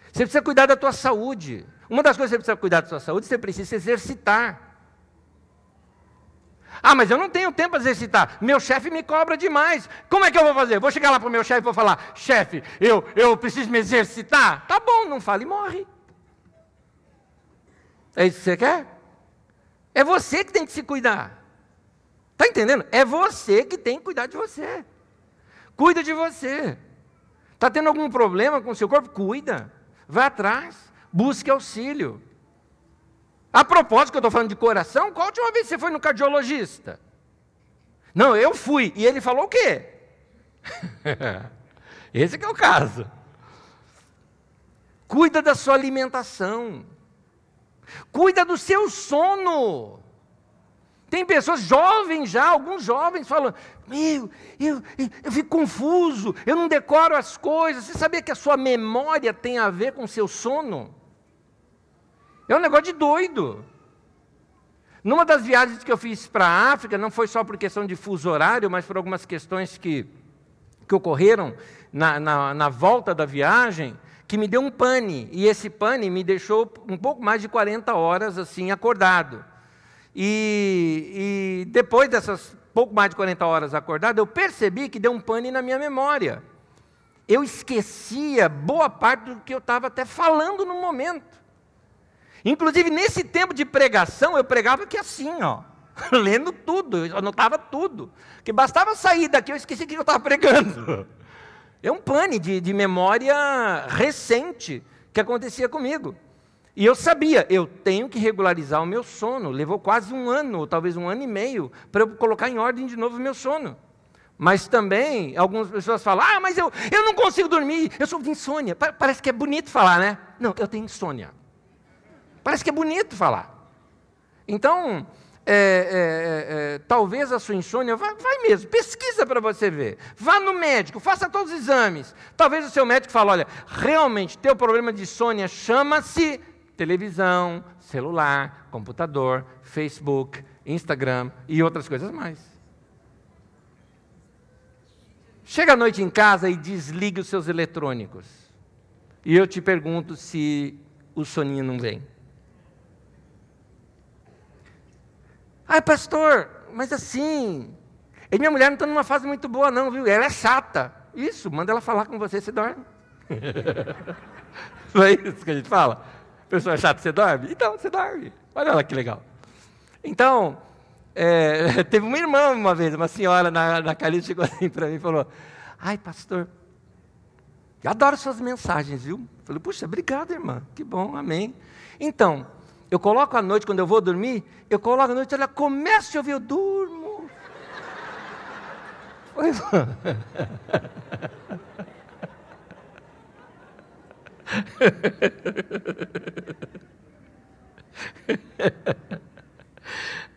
Você precisa cuidar da tua saúde. Uma das coisas que você precisa cuidar da sua saúde, você precisa se exercitar. Ah, mas eu não tenho tempo para exercitar. Meu chefe me cobra demais. Como é que eu vou fazer? Vou chegar lá para o meu chefe e vou falar, chefe, eu preciso me exercitar? Tá bom, não fale e morre. É isso que você quer? É você que tem que se cuidar. Está entendendo? É você que tem que cuidar de você. Cuida de você. Está tendo algum problema com o seu corpo? Cuida. Vai atrás. Busque auxílio. A propósito, que eu estou falando de coração, qual a última vez que você foi no cardiologista? Não, eu fui. E ele falou o quê? Esse que é o caso. Cuida da sua alimentação. Cuida do seu sono. Tem pessoas jovens já, alguns jovens falam, eu fico confuso, eu não decoro as coisas. Você sabia que a sua memória tem a ver com o seu sono? É um negócio de doido. Numa das viagens que eu fiz para a África, não foi só por questão de fuso horário, mas por algumas questões que ocorreram na volta da viagem, que me deu um pane, e esse pane me deixou um pouco mais de 40 horas assim acordado. E depois dessas pouco mais de 40 horas acordado, eu percebi que deu um pane na minha memória. Eu esquecia boa parte do que eu estava até falando no momento. Inclusive, nesse tempo de pregação, eu pregava aqui assim, ó, lendo tudo, eu anotava tudo. Que bastava sair daqui, eu esqueci que eu estava pregando. É um pane de memória recente que acontecia comigo. E eu sabia, eu tenho que regularizar o meu sono. Levou quase um ano, ou talvez um ano e meio, para eu colocar em ordem de novo o meu sono. Mas também, algumas pessoas falam, mas eu não consigo dormir, eu sou de insônia. Parece que é bonito falar, né? Não, eu tenho insônia. Parece que é bonito falar. Então, talvez a sua insônia, vai mesmo, pesquisa para você ver. Vá no médico, faça todos os exames. Talvez o seu médico fale, olha, realmente, teu problema de insônia chama-se televisão, celular, computador, Facebook, Instagram e outras coisas mais. Chega à noite em casa e desligue os seus eletrônicos. E eu te pergunto se o soninho não vem. Ai, pastor, mas assim, minha mulher não está numa fase muito boa não, viu? Ela é chata. Isso, manda ela falar com você, você dorme. Não é isso que a gente fala? A pessoa é chata, você dorme? Então, você dorme. Olha lá que legal. Então, teve uma irmã uma vez, uma senhora na Calice chegou assim para mim e falou, ai, pastor, eu adoro suas mensagens, viu? Eu falei, puxa, obrigado, irmã, que bom, amém. Então, eu coloco à noite, quando eu vou dormir, eu coloco à noite, ela começa a ouvir, eu durmo.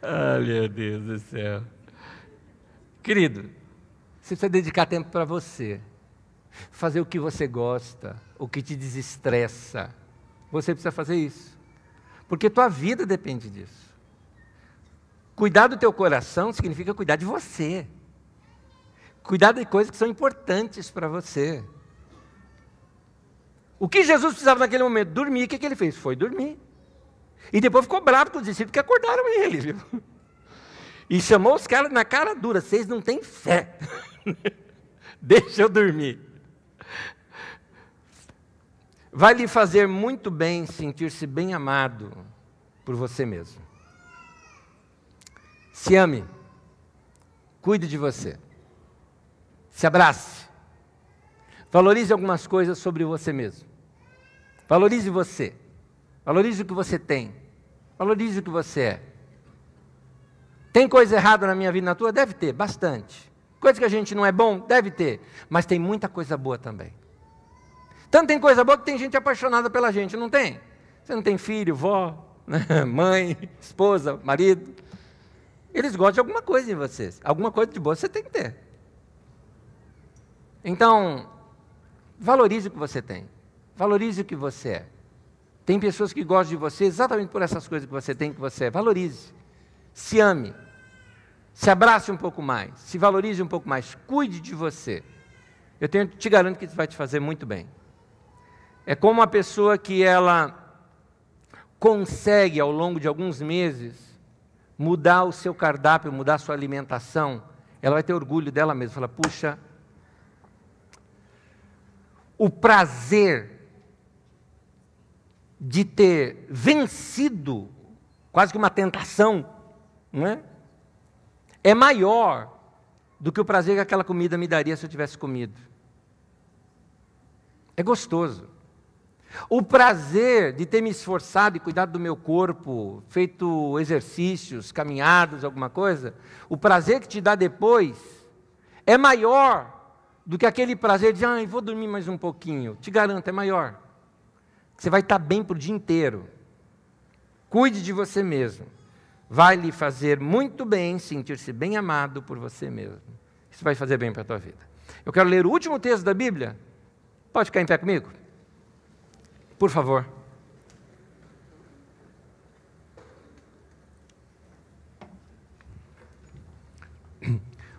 Ah, meu Deus do céu. Querido, você precisa dedicar tempo para você. Fazer o que você gosta, o que te desestressa. Você precisa fazer isso. Porque tua vida depende disso. Cuidar do teu coração significa cuidar de você. Cuidar de coisas que são importantes para você. O que Jesus precisava naquele momento? Dormir. O que ele fez? Foi dormir. E depois ficou bravo com os discípulos que acordaram ele, viu? E chamou os caras na cara dura. Vocês não têm fé. Deixa eu dormir. Vai lhe fazer muito bem sentir-se bem amado por você mesmo. Se ame. Cuide de você. Se abrace. Valorize algumas coisas sobre você mesmo. Valorize você. Valorize o que você tem. Valorize o que você é. Tem coisa errada na minha vida, na tua? Deve ter, bastante. Coisa que a gente não é bom? Deve ter. Mas tem muita coisa boa também. Tanto tem coisa boa que tem gente apaixonada pela gente, não tem? Você não tem filho, vó, né? Mãe, esposa, marido. Eles gostam de alguma coisa em vocês. Alguma coisa de boa você tem que ter. Então, valorize o que você tem. Valorize o que você é. Tem pessoas que gostam de você exatamente por essas coisas que você tem, que você é. Valorize. Se ame. Se abrace um pouco mais. Se valorize um pouco mais. Cuide de você. Eu te garanto que isso vai te fazer muito bem. É como uma pessoa que ela consegue, ao longo de alguns meses, mudar o seu cardápio, mudar a sua alimentação. Ela vai ter orgulho dela mesma. Fala, puxa, o prazer de ter vencido quase que uma tentação, não é? É maior do que o prazer que aquela comida me daria se eu tivesse comido. É gostoso. O prazer de ter me esforçado e cuidado do meu corpo, feito exercícios, caminhadas, alguma coisa, o prazer que te dá depois é maior do que aquele prazer de, vou dormir mais um pouquinho. Te garanto, é maior. Você vai estar bem para o dia inteiro. Cuide de você mesmo. Vai lhe fazer muito bem sentir-se bem amado por você mesmo. Isso vai fazer bem para a tua vida. Eu quero ler o último texto da Bíblia. Pode ficar em pé comigo? Por favor.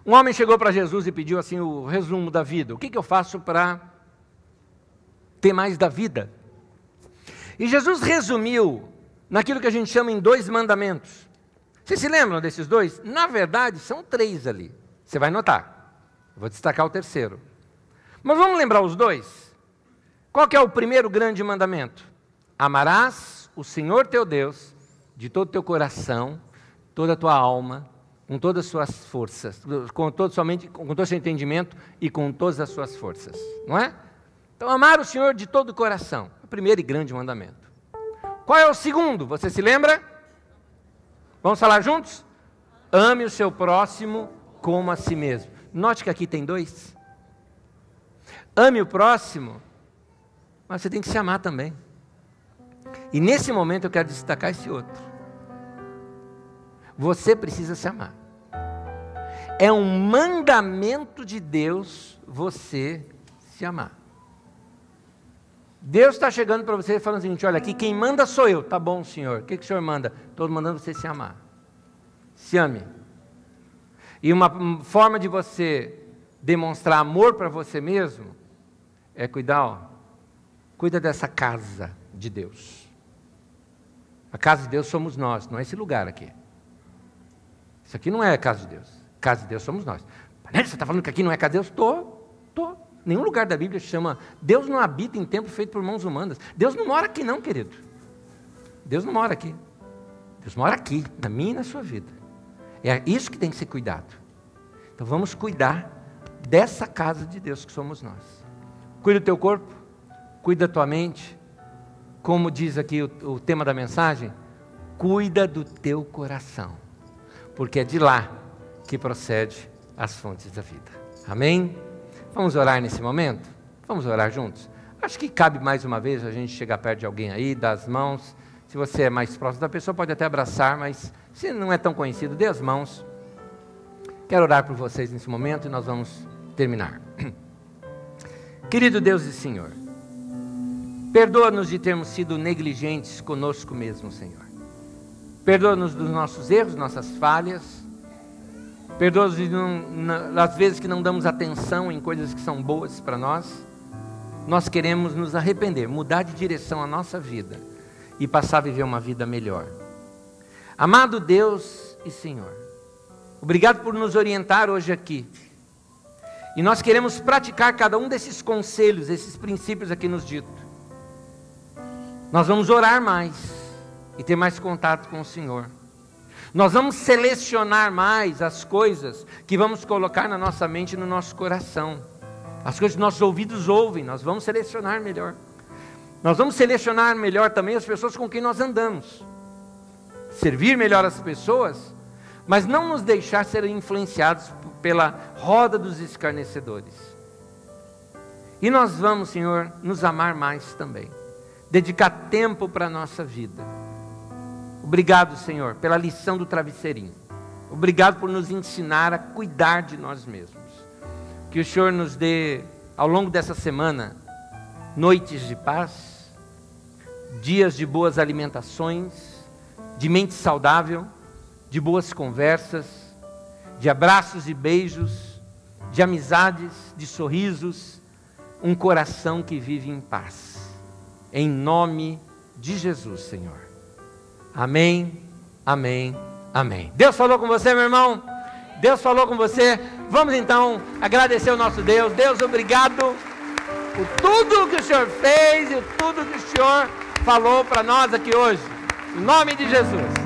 Um homem chegou para Jesus e pediu assim o resumo da vida. O que eu faço para ter mais da vida? E Jesus resumiu naquilo que a gente chama em 2 mandamentos. Vocês se lembram desses 2? Na verdade, são 3 ali. Você vai notar. Eu vou destacar o terceiro. Mas vamos lembrar os 2? Qual que é o primeiro grande mandamento? Amarás o Senhor teu Deus de todo o teu coração, toda a tua alma, com todas as suas forças, com todo o seu entendimento e com todas as suas forças. Não é? Então, amar o Senhor de todo o coração. É o primeiro e grande mandamento. Qual é o segundo? Você se lembra? Vamos falar juntos? Ame o seu próximo como a si mesmo. Note que aqui tem 2. Ame o próximo, mas você tem que se amar também. E nesse momento eu quero destacar esse outro. Você precisa se amar. É um mandamento de Deus você se amar. Deus está chegando para você e falando o seguinte: olha, aqui quem manda sou eu. Tá bom, Senhor. O que o Senhor manda? Estou mandando você se amar. Se ame. E uma forma de você demonstrar amor para você mesmo é cuidar, cuida dessa casa de Deus. A casa de Deus somos nós, não é esse lugar aqui. Isso aqui não é a casa de Deus. A casa de Deus somos nós. Você está falando que aqui não é casa de Deus? Estou. Nenhum lugar da Bíblia chama... Deus não habita em templo feito por mãos humanas. Deus não mora aqui não, querido. Deus não mora aqui. Deus mora aqui, na minha e na sua vida. É isso que tem que ser cuidado. Então vamos cuidar dessa casa de Deus que somos nós. Cuida do teu corpo, cuida da tua mente. Como diz aqui o tema da mensagem, cuida do teu coração. Porque é de lá que procede as fontes da vida. Amém? Vamos orar nesse momento? Vamos orar juntos? Acho que cabe mais uma vez a gente chegar perto de alguém aí, dar as mãos. Se você é mais próximo da pessoa, pode até abraçar, mas se não é tão conhecido, dê as mãos. Quero orar por vocês nesse momento e nós vamos terminar. Querido Deus e Senhor, perdoa-nos de termos sido negligentes conosco mesmo, Senhor. Perdoa-nos dos nossos erros, nossas falhas. Perdoa-nos das vezes que não damos atenção em coisas que são boas para nós. Nós queremos nos arrepender, mudar de direção a nossa vida e passar a viver uma vida melhor. Amado Deus e Senhor, obrigado por nos orientar hoje aqui. E nós queremos praticar cada um desses conselhos, esses princípios aqui nos ditos. Nós vamos orar mais e ter mais contato com o Senhor. Nós vamos selecionar mais as coisas que vamos colocar na nossa mente e no nosso coração. As coisas que nossos ouvidos ouvem, nós vamos selecionar melhor. Nós vamos selecionar melhor também as pessoas com quem nós andamos. Servir melhor as pessoas, mas não nos deixar ser influenciados pela roda dos escarnecedores. E nós vamos, Senhor, nos amar mais também. Dedicar tempo para a nossa vida. Obrigado, Senhor, pela lição do travesseirinho. Obrigado por nos ensinar a cuidar de nós mesmos. Que o Senhor nos dê, ao longo dessa semana, noites de paz, dias de boas alimentações, de mente saudável, de boas conversas, de abraços e beijos, de amizades, de sorrisos, um coração que vive em paz. Em nome de Jesus, Senhor. Amém, amém, amém. Deus falou com você, meu irmão? Deus falou com você? Vamos então agradecer ao nosso Deus. Deus, obrigado por tudo que o Senhor fez e tudo que o Senhor falou para nós aqui hoje. Em nome de Jesus.